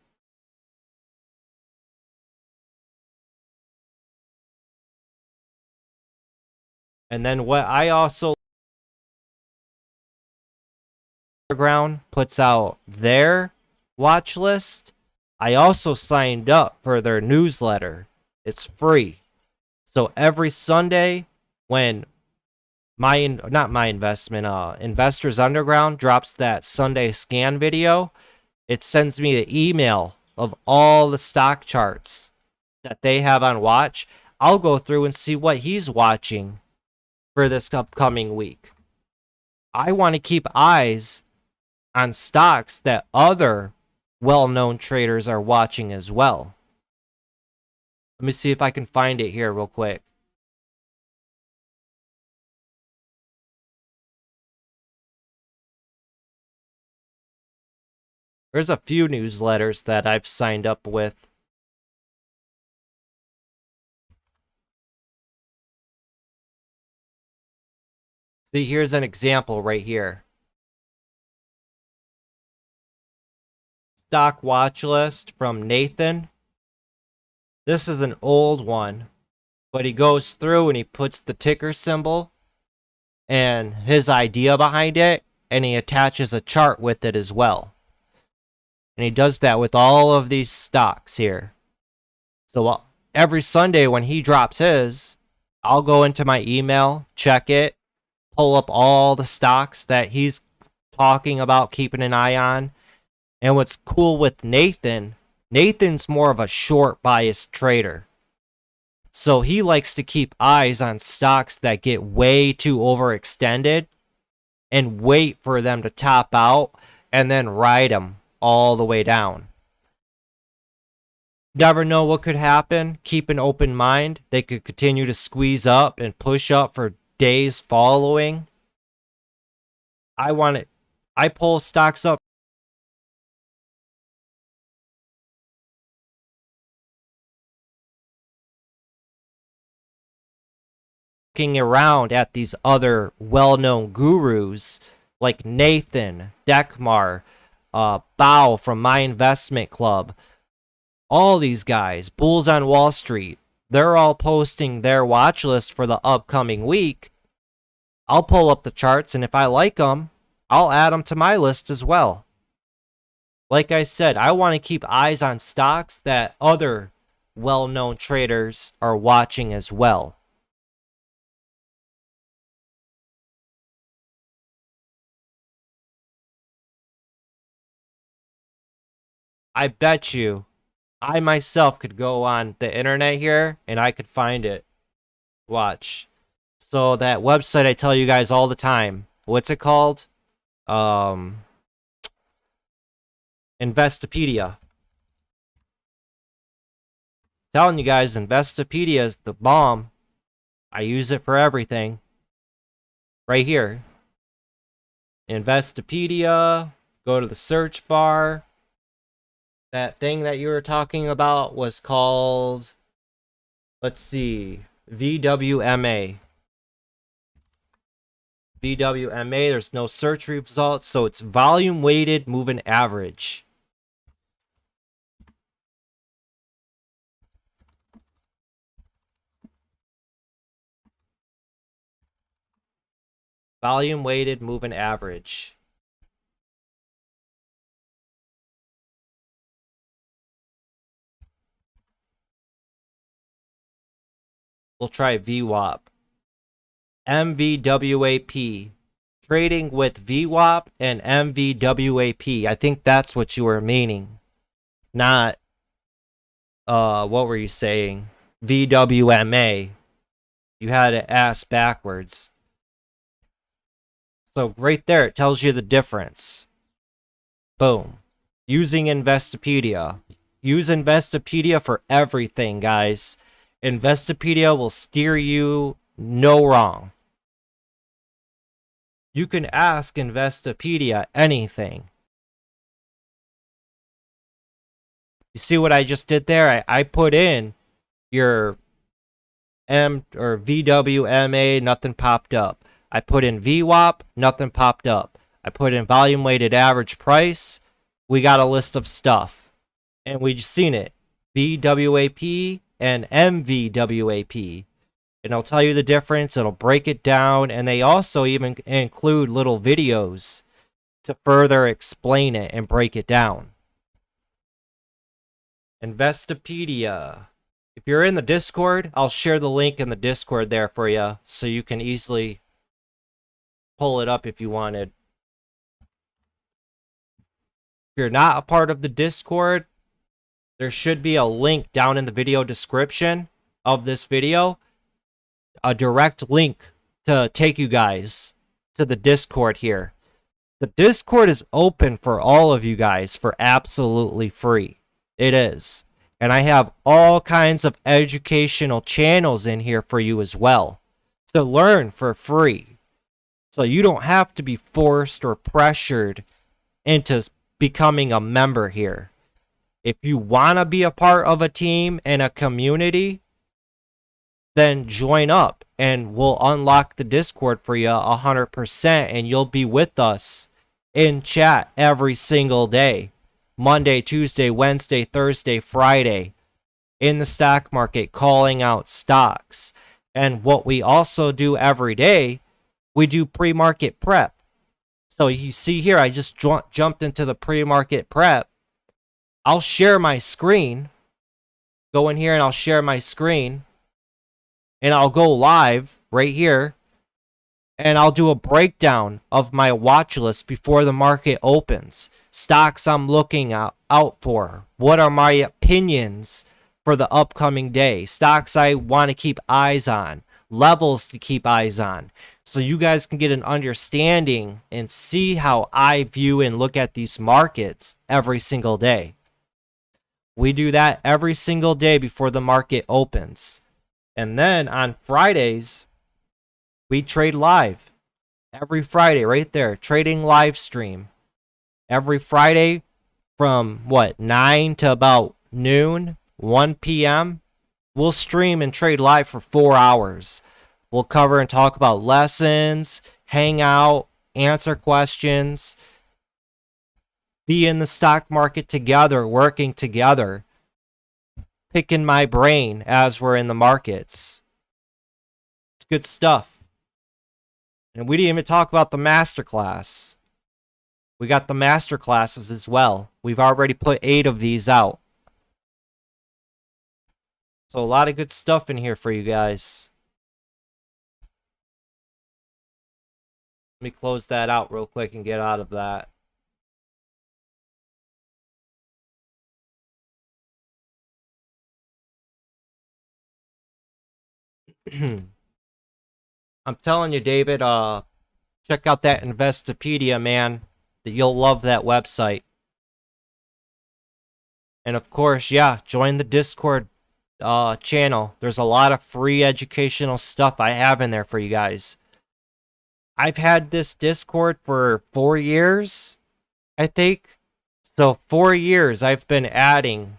And then what I also ground puts out their watch list. I also signed up for their newsletter. It's free. So every Sunday when Investors Underground drops that Sunday scan video, it sends me an email of all the stock charts that they have on watch. I'll go through and see what he's watching for this upcoming week. I want to keep eyes on stocks that other well-known traders are watching as well. Let me see if I can find it here real quick. There's a few newsletters that I've signed up with. See, here's an example right here. Stock watch list from Nathan. This is an old one, but he goes through and he puts the ticker symbol and his idea behind it, and he attaches a chart with it as well. And he does that with all of these stocks here. So every Sunday when he drops his, I'll go into my email, check it, pull up all the stocks that he's talking about keeping an eye on. And what's cool with Nathan's more of a short biased trader. So he likes to keep eyes on stocks that get way too overextended and wait for them to top out and then ride them all the way down. Never know what could happen. Keep an open mind. They could continue to squeeze up and push up for days following. I pull stocks up looking around at these other well-known gurus like Nathan, Dekmar, Bao from My Investment Club. All these guys, Bulls on Wall Street, they're all posting their watch list for the upcoming week. I'll pull up the charts, and if I like them, I'll add them to my list as well. Like I said, I want to keep eyes on stocks that other well-known traders are watching as well. I bet you I myself could go on the internet here and I could find it. Watch. So that website I tell you guys all the time, what's it called? Investopedia. Telling you guys, Investopedia is the bomb. I use it for everything. Right here. Investopedia. Go to the search bar. That thing that you were talking about was called, let's see, VWMA. VWMA, there's no search results, so it's volume weighted moving average. Volume weighted moving average. We'll try VWAP. MVWAP. Trading with VWAP and MVWAP. I think that's what you were meaning. Not, what were you saying? VWMA. You had it asked backwards. So right there, it tells you the difference. Boom. Using Investopedia. Use Investopedia for everything, guys. Investopedia will steer you no wrong. You can ask Investopedia anything. You see what I just did there? I put in your M or VWMA, nothing popped up. I put in VWAP, nothing popped up. I put in volume weighted average price. We got a list of stuff. And we just seen it. VWAP and MVWAP. And I'll tell you the difference. It'll break it down. And they also even include little videos to further explain it and break it down. Investopedia. If you're in the Discord, I'll share the link in the Discord there for you so you can easily pull it up if you wanted. If you're not a part of the Discord, there should be a link down in the video description of this video. A direct link to take you guys to the Discord here. The Discord is open for all of you guys for absolutely free. It is. And I have all kinds of educational channels in here for you as well to learn for free. So you don't have to be forced or pressured into becoming a member here. If you want to be a part of a team and a community, then join up and we'll unlock the Discord for you 100% and you'll be with us in chat every single day. Monday, Tuesday, Wednesday, Thursday, Friday in the stock market, calling out stocks. And what we also do every day, we do pre-market prep. So you see here, I just jumped into the pre-market prep. I'll share my screen. Go in here and I'll share my screen. And I'll go live right here. And I'll do a breakdown of my watch list before the market opens. Stocks I'm looking out for. What are my opinions for the upcoming day? Stocks I want to keep eyes on. Levels to keep eyes on. So you guys can get an understanding and see how I view and look at these markets every single day. We do that every single day before the market opens. And then on Fridays, we trade live. Every Friday, right there. Trading live stream. Every Friday from 9 to about noon, 1 p.m. We'll stream and trade live for 4 hours. We'll cover and talk about lessons, hang out, answer questions, be in the stock market together, working together, picking my brain as we're in the markets. It's good stuff. And we didn't even talk about the masterclass. We got the masterclasses as well. We've already put 8 of these out. So a lot of good stuff in here for you guys. Let me close that out real quick and get out of that. I'm telling you, David, check out that Investopedia, man. You'll love that website. And of course, yeah, join the Discord channel. There's a lot of free educational stuff I have in there for you guys. I've had this Discord for 4 years, I think. So 4 years I've been adding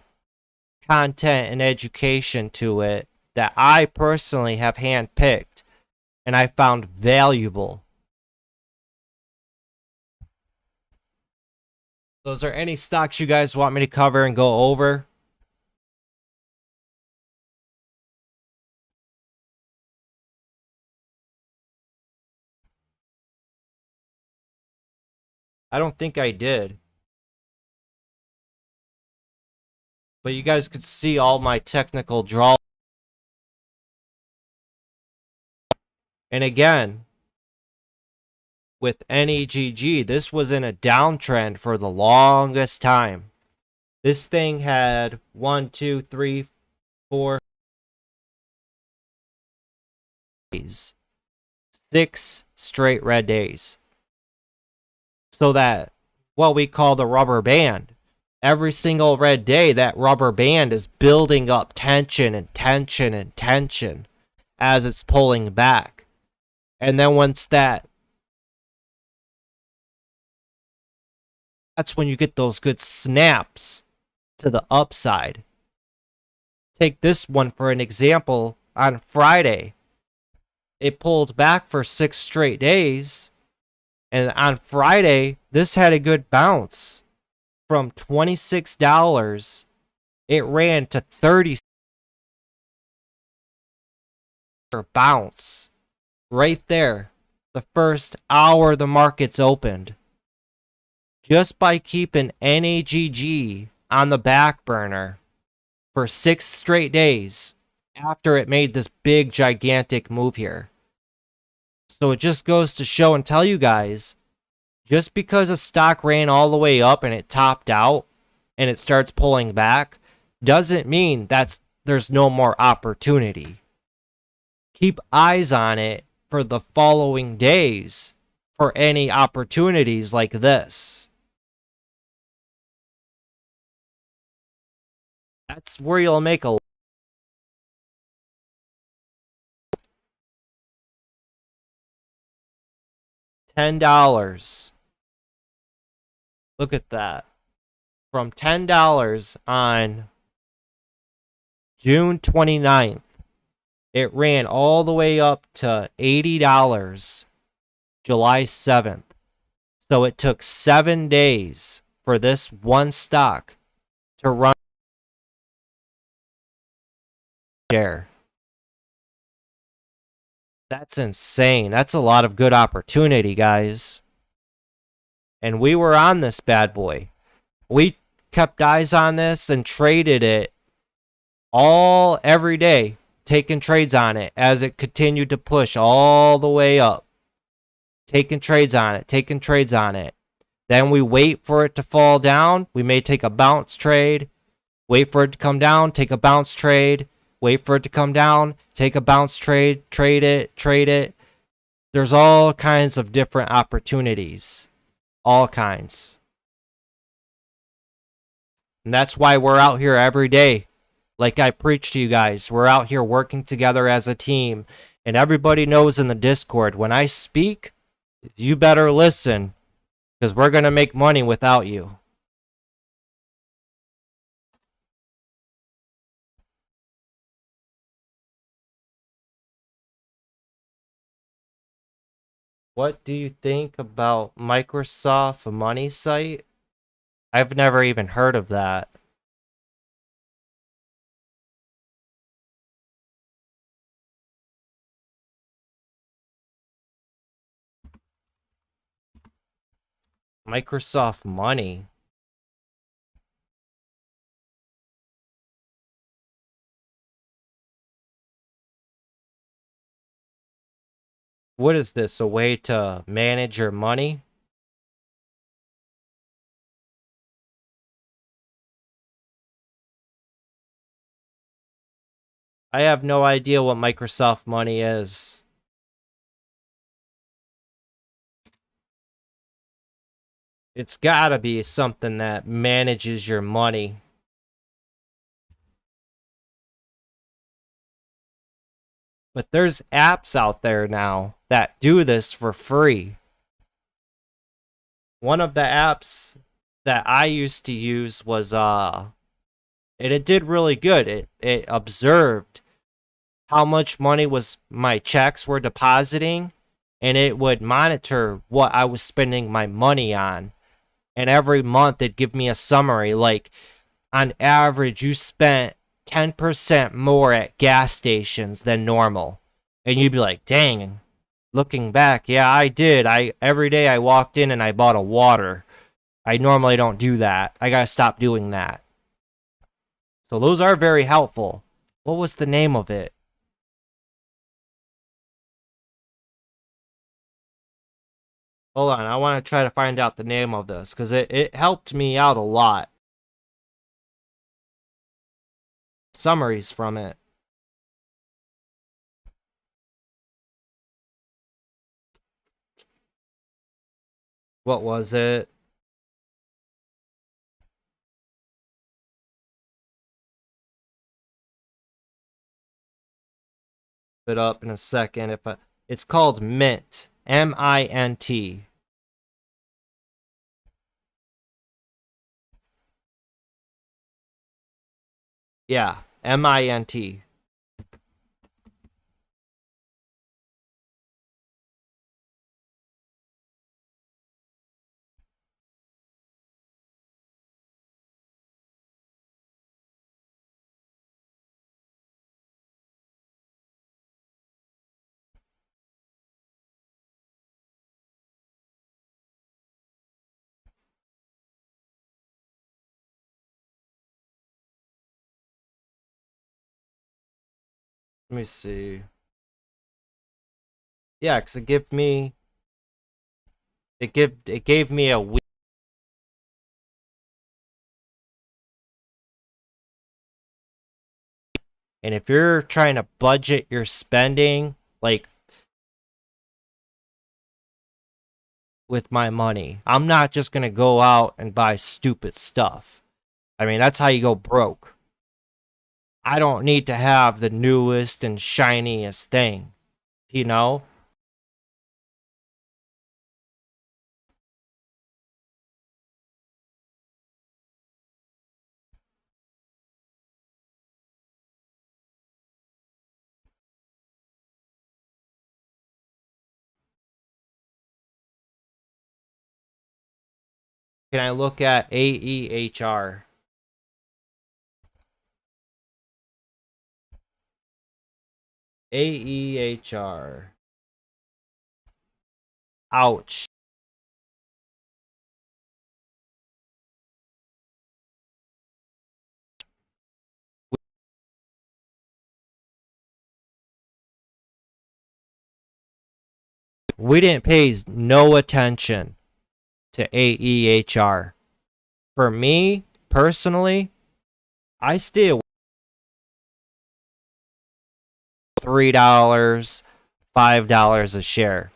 content and education to it that I personally have handpicked and I found valuable. So is there any stocks you guys want me to cover and go over? I don't think I did. But you guys could see all my technical draw. And again, with NEGG, this was in a downtrend for the longest time. This thing had 1, 2, 3, 4 days. 6 straight red days. So that what we call the rubber band. Every single red day, that rubber band is building up tension and tension and tension as it's pulling back. And then once that's when you get those good snaps to the upside. Take this one for an example. On Friday, it pulled back for 6 straight days. And on Friday, this had a good bounce. From $26, it ran to $30 bounce. Right there. The first hour the market's opened. Just by keeping NAGG on the back burner for 6 straight days after it made this big, gigantic move here. So it just goes to show and tell you guys, just because a stock ran all the way up and it topped out and it starts pulling back, doesn't mean there's no more opportunity. Keep eyes on it for the following days for any opportunities like this. That's where you'll make a $10. Look at that. From $10 on June 29th, it ran all the way up to $80 July 7th. So it took 7 days for this one stock to run share. That's insane. That's a lot of good opportunity, guys. And we were on this bad boy. We kept eyes on this and traded it every day, taking trades on it as it continued to push all the way up. Taking trades on it, taking trades on it. Then we wait for it to fall down. We may take a bounce trade. Wait for it to come down, take a bounce trade. Wait for it to come down, take a bounce trade, trade it. There's all kinds of different opportunities. All kinds. And that's why we're out here every day. Like I preach to you guys, we're out here working together as a team. And everybody knows in the Discord, when I speak, you better listen. Because we're going to make money without you. What do you think about Microsoft Money Site? I've never even heard of that. Microsoft Money. What is this? A way to manage your money? I have no idea what Microsoft Money is. It's gotta be something that manages your money. But there's apps out there now that do this for free. One of the apps that I used to use was and it did really good. It observed how much money my checks were depositing, and it would monitor what I was spending my money on. And every month it'd give me a summary, like on average you spent 10% more at gas stations than normal. And you'd be like, dang, Looking back, yeah, I did. Every day I walked in and I bought a water. I normally don't do that. I gotta stop doing that. So those are very helpful. What was the name of it? Hold on, I want to try to find out the name of this because it helped me out a lot. Summaries from it. What was it? It up in a second. It's called Mint. MINT. Yeah, MINT. Let me see. Yeah, cause it gave me a week. And if you're trying to budget your spending, like with my money, I'm not just gonna go out and buy stupid stuff. I mean, that's how you go broke. I don't need to have the newest and shiniest thing, you know? Can I look at AEHR? AEHR. Ouch. We didn't pay no attention to AEHR. For me, personally, I still $3, $5 a share.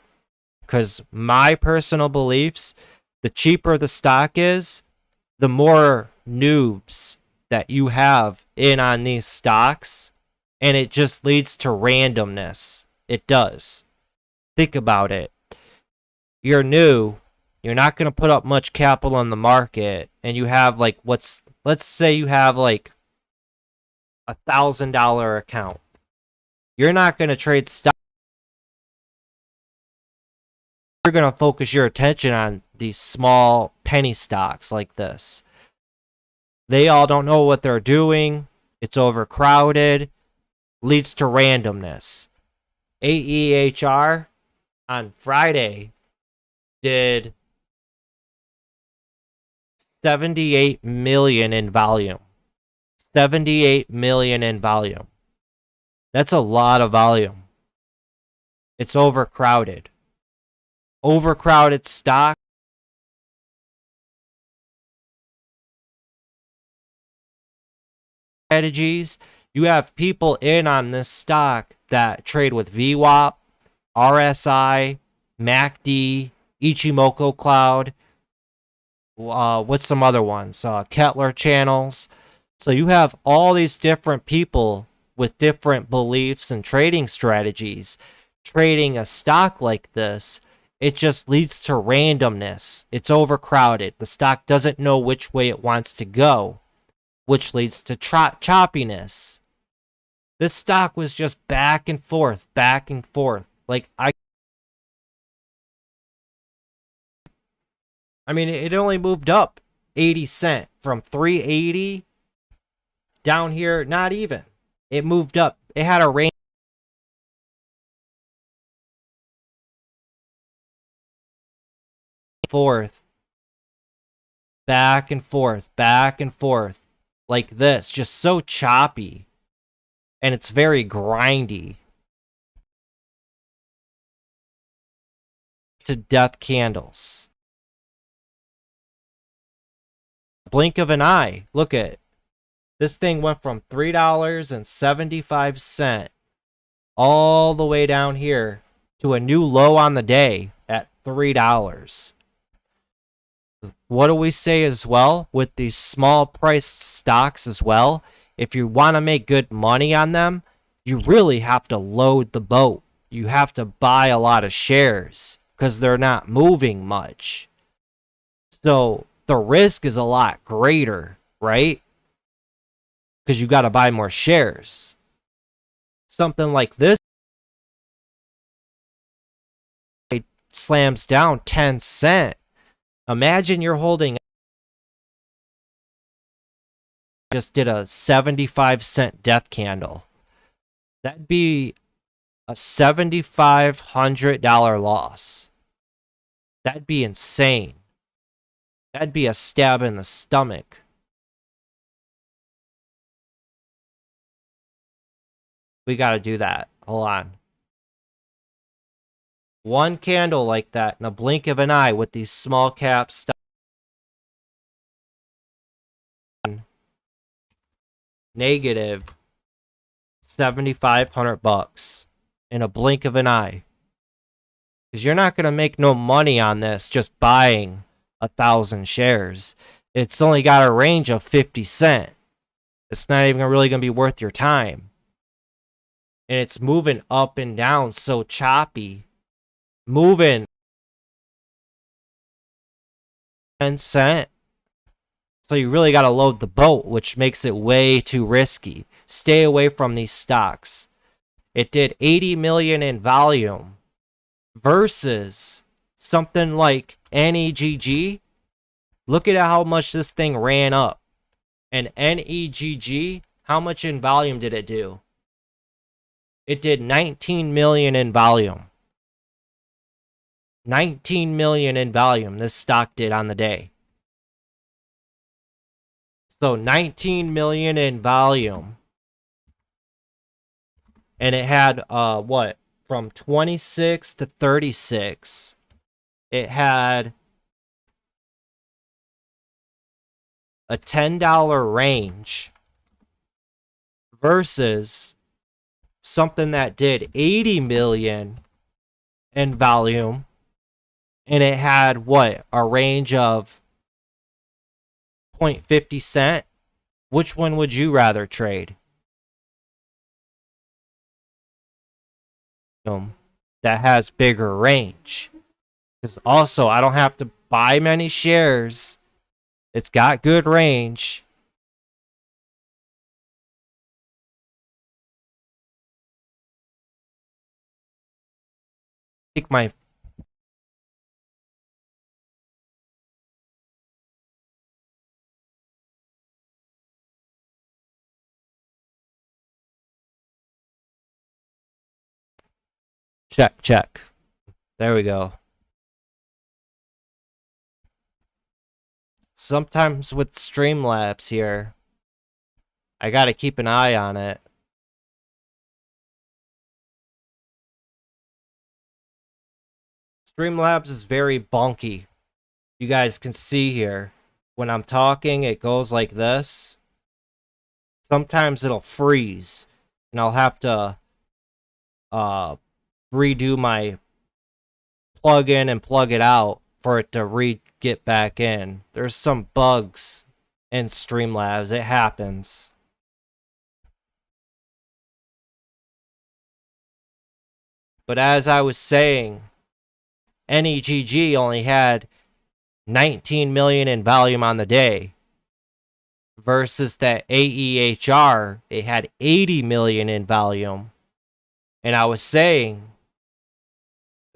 Because my personal beliefs, the cheaper the stock is, the more noobs that you have in on these stocks, and it just leads to randomness. It does. Think about it. You're new, you're not going to put up much capital on the market, and you have like let's say you have like $1,000 account. You're not going to trade stock. You're going to focus your attention on these small penny stocks like this. They all don't know what they're doing. It's overcrowded, leads to randomness. AEHR on Friday did 78 million in volume. 78 million in volume. That's a lot of volume. It's overcrowded. Overcrowded stock. Strategies. You have people in on this stock that trade with VWAP, RSI, MACD, Ichimoku Cloud. What's some other ones? Kettler channels. So you have all these different people with different beliefs and trading strategies trading a stock like this. It just leads to randomness. It's overcrowded. The stock doesn't know which way it wants to go, which leads to choppiness. This stock was just back and forth, back and forth. Like I mean, it only moved up 80 cent from 380 down here, not even. It moved up. It had a range forth, back and forth, back and forth, like this, just so choppy, and it's very grindy. To death candles. Blink of an eye. Look at it. This thing went from $3.75 all the way down here to a new low on the day at $3. What do we say as well with these small priced stocks as well? If you want to make good money on them, you really have to load the boat. You have to buy a lot of shares because they're not moving much. So the risk is a lot greater, right? Because you got to buy more shares. Something like this slams down 10 cents. Imagine you're holding, just did a 75-cent death candle. That'd be a $7,500 loss. That'd be insane. That'd be a stab in the stomach. We gotta do that. Hold on. One candle like that in a blink of an eye with these small cap stocks. Negative $7,500 in a blink of an eye. Because you're not gonna make no money on this just buying 1,000 shares. It's only got a range of 50 cents. It's not even really gonna be worth your time. And it's moving up and down so choppy. Moving 10 cents. So you really got to load the boat, which makes it way too risky. Stay away from these stocks. It did 80 million in volume versus something like NEGG. Look at how much this thing ran up. And NEGG, how much in volume did it do? It did 19 million in volume. 19 million in volume this stock did on the day. So 19 million in volume. And it had what? From 26 to 36. It had a $10 range versus something that did 80 million in volume, and it had what, a range of 0.50 cent. Which one would you rather trade? That has bigger range, because also I don't have to buy many shares. It's got good range. Take my check. There we go. Sometimes with Streamlabs here, I gotta keep an eye on it. Streamlabs is very bonky. You guys can see here. When I'm talking, it goes like this. Sometimes it'll freeze, and I'll have to redo my plug in and plug it out for it to get back in. There's some bugs in Streamlabs. It happens. But as I was saying, NEGG only had 19 million in volume on the day versus that AEHR, it had 80 million in volume. And I was saying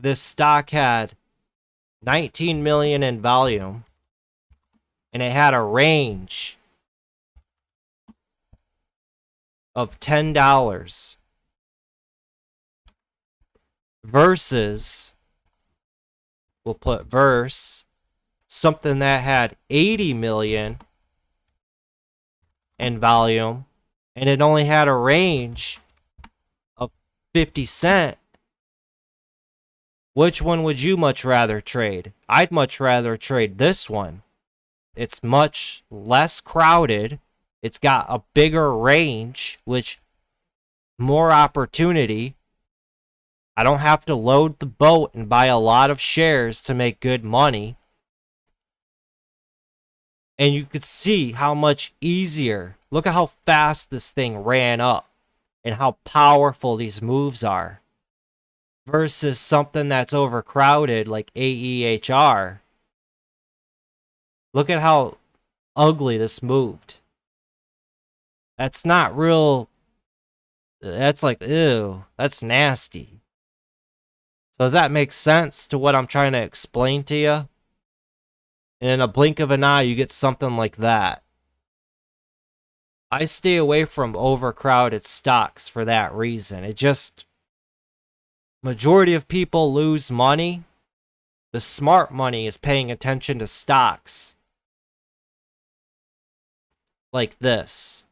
this stock had 19 million in volume, and it had a range of $10 versus, we'll put verse something that had 80 million in volume and it only had a range of 50 cent, which one would you much rather trade? I'd much rather trade this one. It's much less crowded. It's got a bigger range, which more opportunity. I don't have to load the boat and buy a lot of shares to make good money. And you could see how much easier. Look at how fast this thing ran up and how powerful these moves are. Versus something that's overcrowded like AEHR. Look at how ugly this moved. That's not real. That's like, ew, that's nasty. So does that make sense to what I'm trying to explain to you? And in a blink of an eye, you get something like that. I stay away from overcrowded stocks for that reason. It just, majority of people lose money. The smart money is paying attention to stocks like this.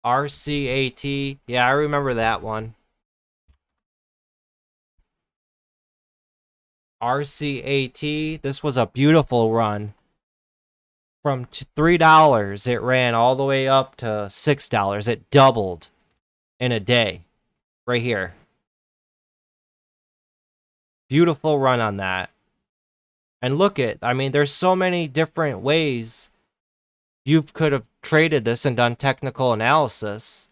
RCAT. Yeah, I remember that one. RCAT. This was a beautiful run. From $3, it ran all the way up to $6. It doubled in a day. Right here. Beautiful run on that. And look at, I mean, there's so many different ways you could have traded this and done technical analysis.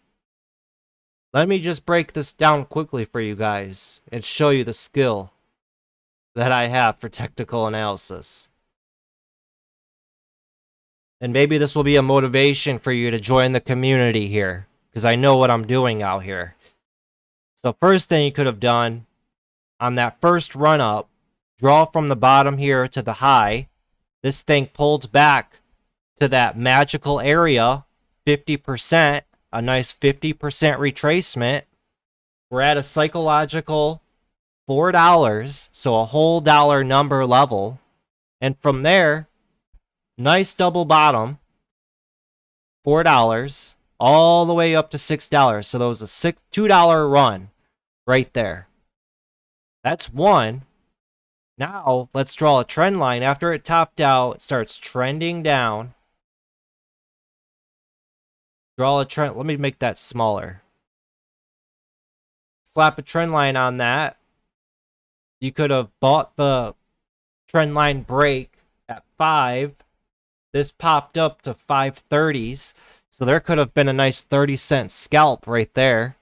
Let me just break this down quickly for you guys and show you the skill that I have for technical analysis. And maybe this will be a motivation for you to join the community here, because I know what I'm doing out here. So first thing you could have done on that first run up, draw from the bottom here to the high. This thing pulled back to that magical area, 50%, a nice 50% retracement. We're at a psychological $4, so a whole dollar number level. And from there, nice double bottom, $4, all the way up to $6. So that was a $2 run right there. That's one. Now, let's draw a trend line. After it topped out, it starts trending down. Draw a trend. Let me make that smaller. Slap a trend line on that. You could have bought the trend line break at 5. This popped up to 530s. So there could have been a nice 30-cent scalp right there.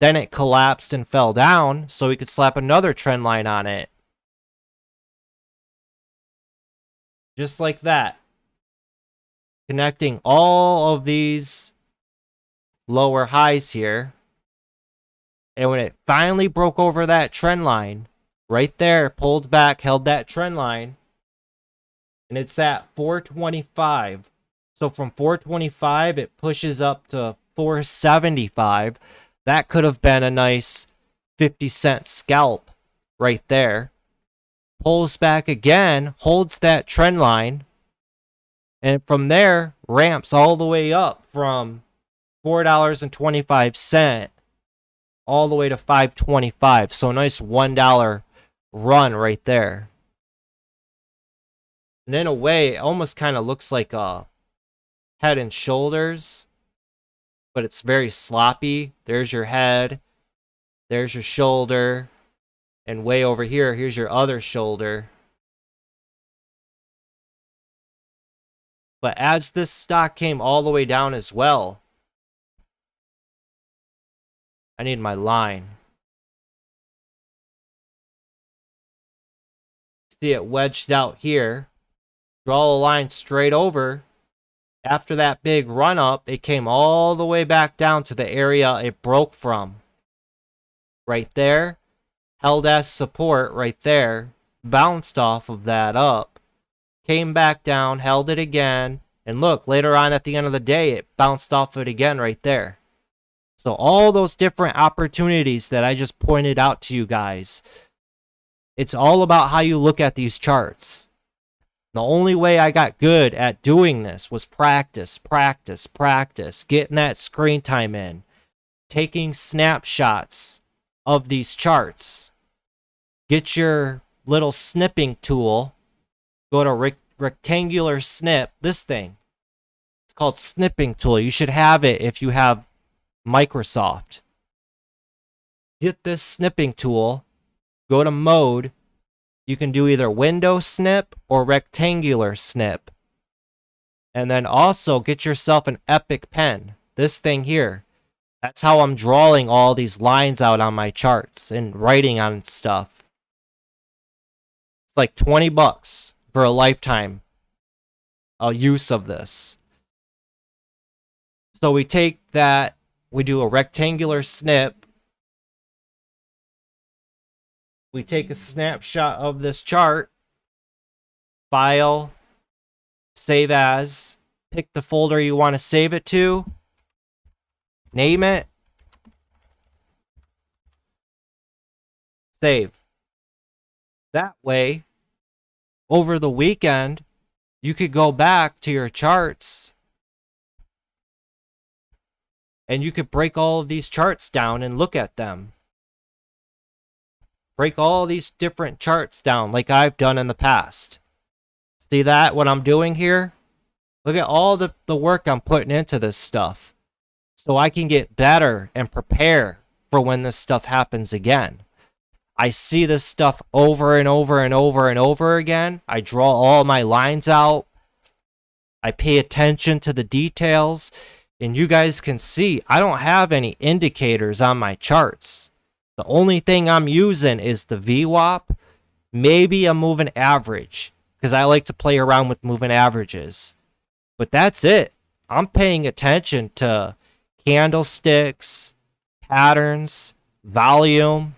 Then it collapsed and fell down, so we could slap another trend line on it. Just like that. Connecting all of these lower highs here. And when it finally broke over that trend line, right there, pulled back, held that trend line, and it's at 425. So from 425, it pushes up to 475. That could have been a nice 50-cent scalp right there. Pulls back again, holds that trend line, and from there, ramps all the way up from $4.25 all the way to $5.25. So a nice $1 run right there. And in a way, it almost kind of looks like a Head and Shoulders, but it's very sloppy. There's your head, there's your shoulder, and way over here, here's your other shoulder. But as this stock came all the way down as well, I need my line. See it wedged out here. Draw a line straight over. After that big run up, it came all the way back down to the area it broke from. Right there. Held as support right there. Bounced off of that up. came back down, held it again, and look, later on at the end of the day, it bounced off it again right there. So all those different opportunities that I just pointed out to you guys, it's all about how you look at these charts. The only way I got good at doing this was practice, getting that screen time in, taking snapshots of these charts. Get your little snipping tool, go to rectangular snip, this thing. It's called snipping tool. You should have it if you have Microsoft. Get this snipping tool, go to mode. You can do either window snip or rectangular snip. And then also get yourself an Epic pen. This thing here. That's how I'm drawing all these lines out on my charts and writing on stuff. It's like $20 for a lifetime use of this. So we take that, we do a rectangular snip. We take a snapshot of this chart, file, save as, pick the folder you want to save it to, name it, save. That way, over the weekend, you could go back to your charts and you could break all of these charts down and look at them. Break all these different charts down like I've done in the past. See that, what I'm doing here? Look at all the work I'm putting into this stuff. So I can get better and prepare for when this stuff happens again. I see this stuff over and over and over and over again. I draw all my lines out. I pay attention to the details. And you guys can see I don't have any indicators on my charts. The only thing I'm using is the VWAP, maybe a moving average, because I like to play around with moving averages. But that's it. I'm paying attention to candlesticks, patterns, volume,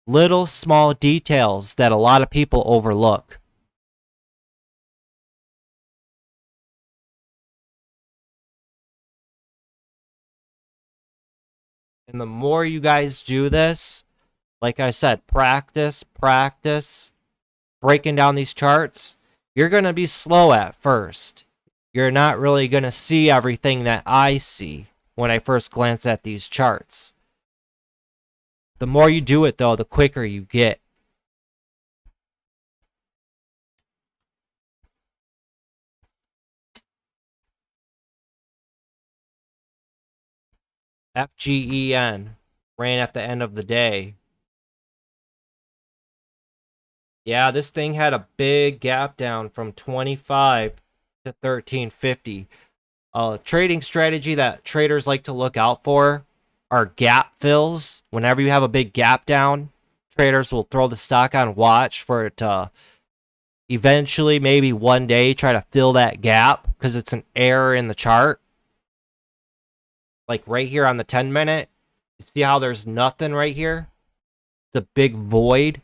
little small details that a lot of people overlook. And the more you guys do this, like I said, practice, breaking down these charts, you're going to be slow at first. You're not really going to see everything that I see when I first glance at these charts. The more you do it, though, the quicker you get. FGEN ran at the end of the day. Yeah, this thing had a big gap down from 25 to 1350. Trading strategy that traders like to look out for are gap fills. Whenever you have a big gap down, traders will throw the stock on watch for it to eventually, maybe one day, try to fill that gap because it's an error in the chart. Like right here on the 10-minute, you see how there's nothing right here? It's a big void.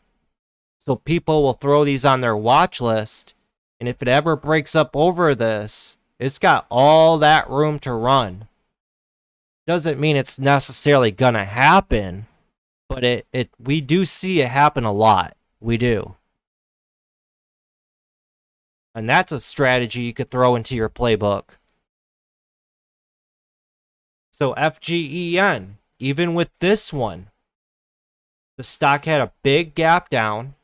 So people will throw these on their watch list, and if it ever breaks up over this, it's got all that room to run. Doesn't mean it's necessarily gonna happen, but we do see it happen a lot. We do. And that's a strategy you could throw into your playbook. So FGEN, even with this one, the stock had a big gap down.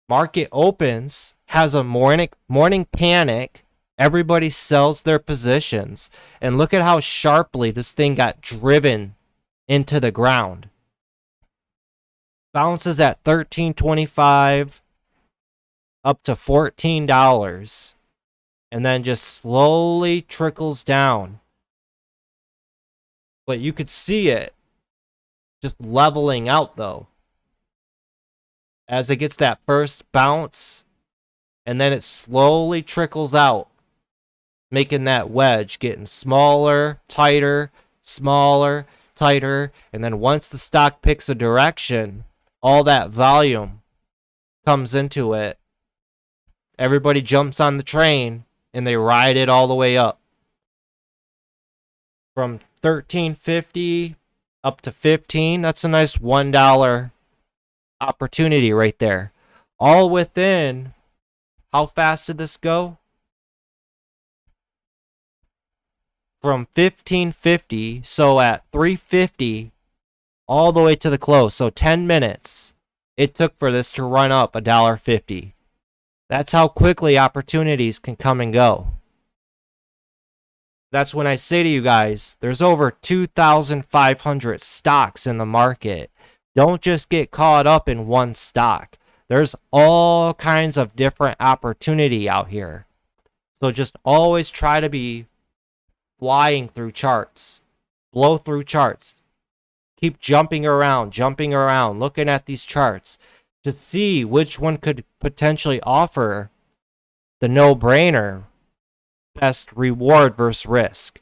Market opens, has a morning panic. Everybody sells their positions. And look at how sharply this thing got driven into the ground. Bounces at $13.25 up to $14. And then just slowly trickles down. But you could see it just leveling out, though. As it gets that first bounce, and then it slowly trickles out, making that wedge getting smaller, tighter, smaller, tighter. And then once the stock picks a direction, all that volume comes into it. Everybody jumps on the train and they ride it all the way up. From $13.50 up to $15, that's a nice $1 opportunity right there. All within, how fast did this go? From $15.50, so at $3.50 all the way to the close. So 10 minutes it took for this to run up $1.50. That's how quickly opportunities can come and go. That's when I say to you guys, there's over 2,500 stocks in the market. Don't just get caught up in one stock. There's all kinds of different opportunity out here. So just always try to be flying through charts. Blow through charts. Keep jumping around, looking at these charts to see which one could potentially offer the no-brainer best reward versus risk.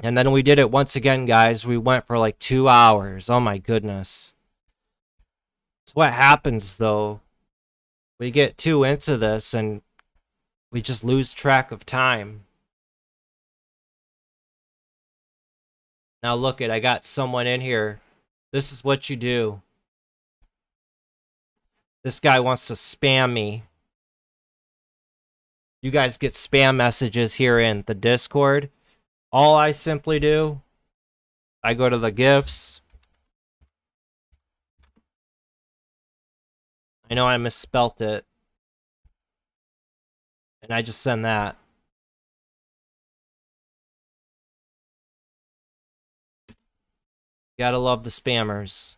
And then we did it once again, guys. We went for like 2 hours. Oh my goodness. So what happens though, we get too into this and we just lose track of time. Now look it, I got someone in here. This is what you do. This guy wants to spam me. You guys get spam messages here in the Discord. All I simply do, I go to the gifts. I know I misspelt it. And I just send that. Gotta love the spammers.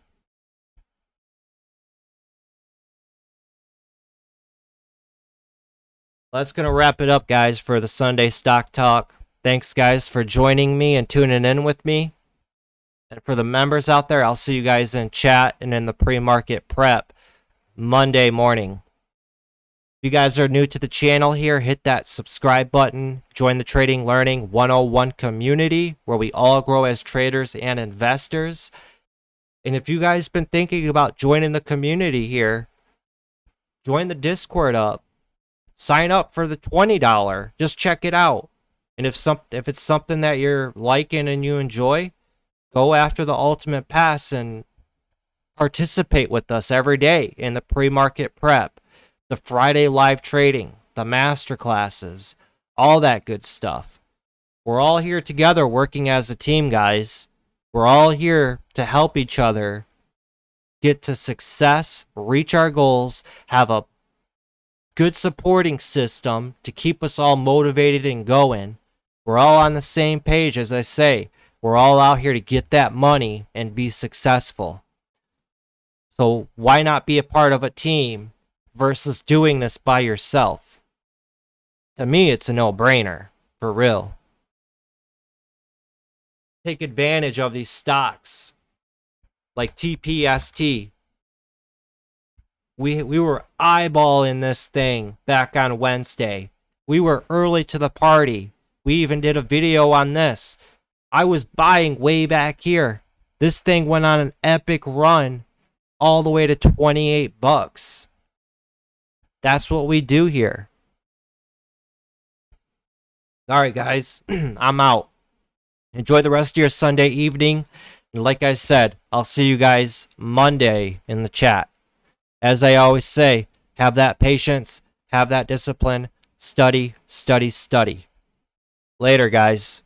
That's gonna wrap it up, guys, for the Sunday Stock Talk. Thanks, guys, for joining me and tuning in with me. And for the members out there, I'll see you guys in chat and in the pre-market prep Monday morning. If you guys are new to the channel here, hit that subscribe button. Join the Trading Learning 101 community where we all grow as traders and investors. And if you guys been thinking about joining the community here, join the Discord up. Sign up for the $20. Just check it out. And if it's something that you're liking and you enjoy, go after the ultimate pass and participate with us every day in the pre-market prep, the Friday live trading, the master classes, all that good stuff. We're all here together working as a team, guys. We're all here to help each other get to success, reach our goals, have a good supporting system to keep us all motivated and going. We're all on the same page, as I say. We're all out here to get that money and be successful. So why not be a part of a team versus doing this by yourself? To me, it's a no-brainer, for real. Take advantage of these stocks like TPST. We were eyeballing this thing back on Wednesday. We were early to the party. We even did a video on this. I was buying way back here. This thing went on an epic run all the way to 28 bucks. That's what we do here. All right, guys, I'm out. Enjoy the rest of your Sunday evening. And like I said, I'll see you guys Monday in the chat. As I always say, have that patience, have that discipline, study, study, study. Later, guys.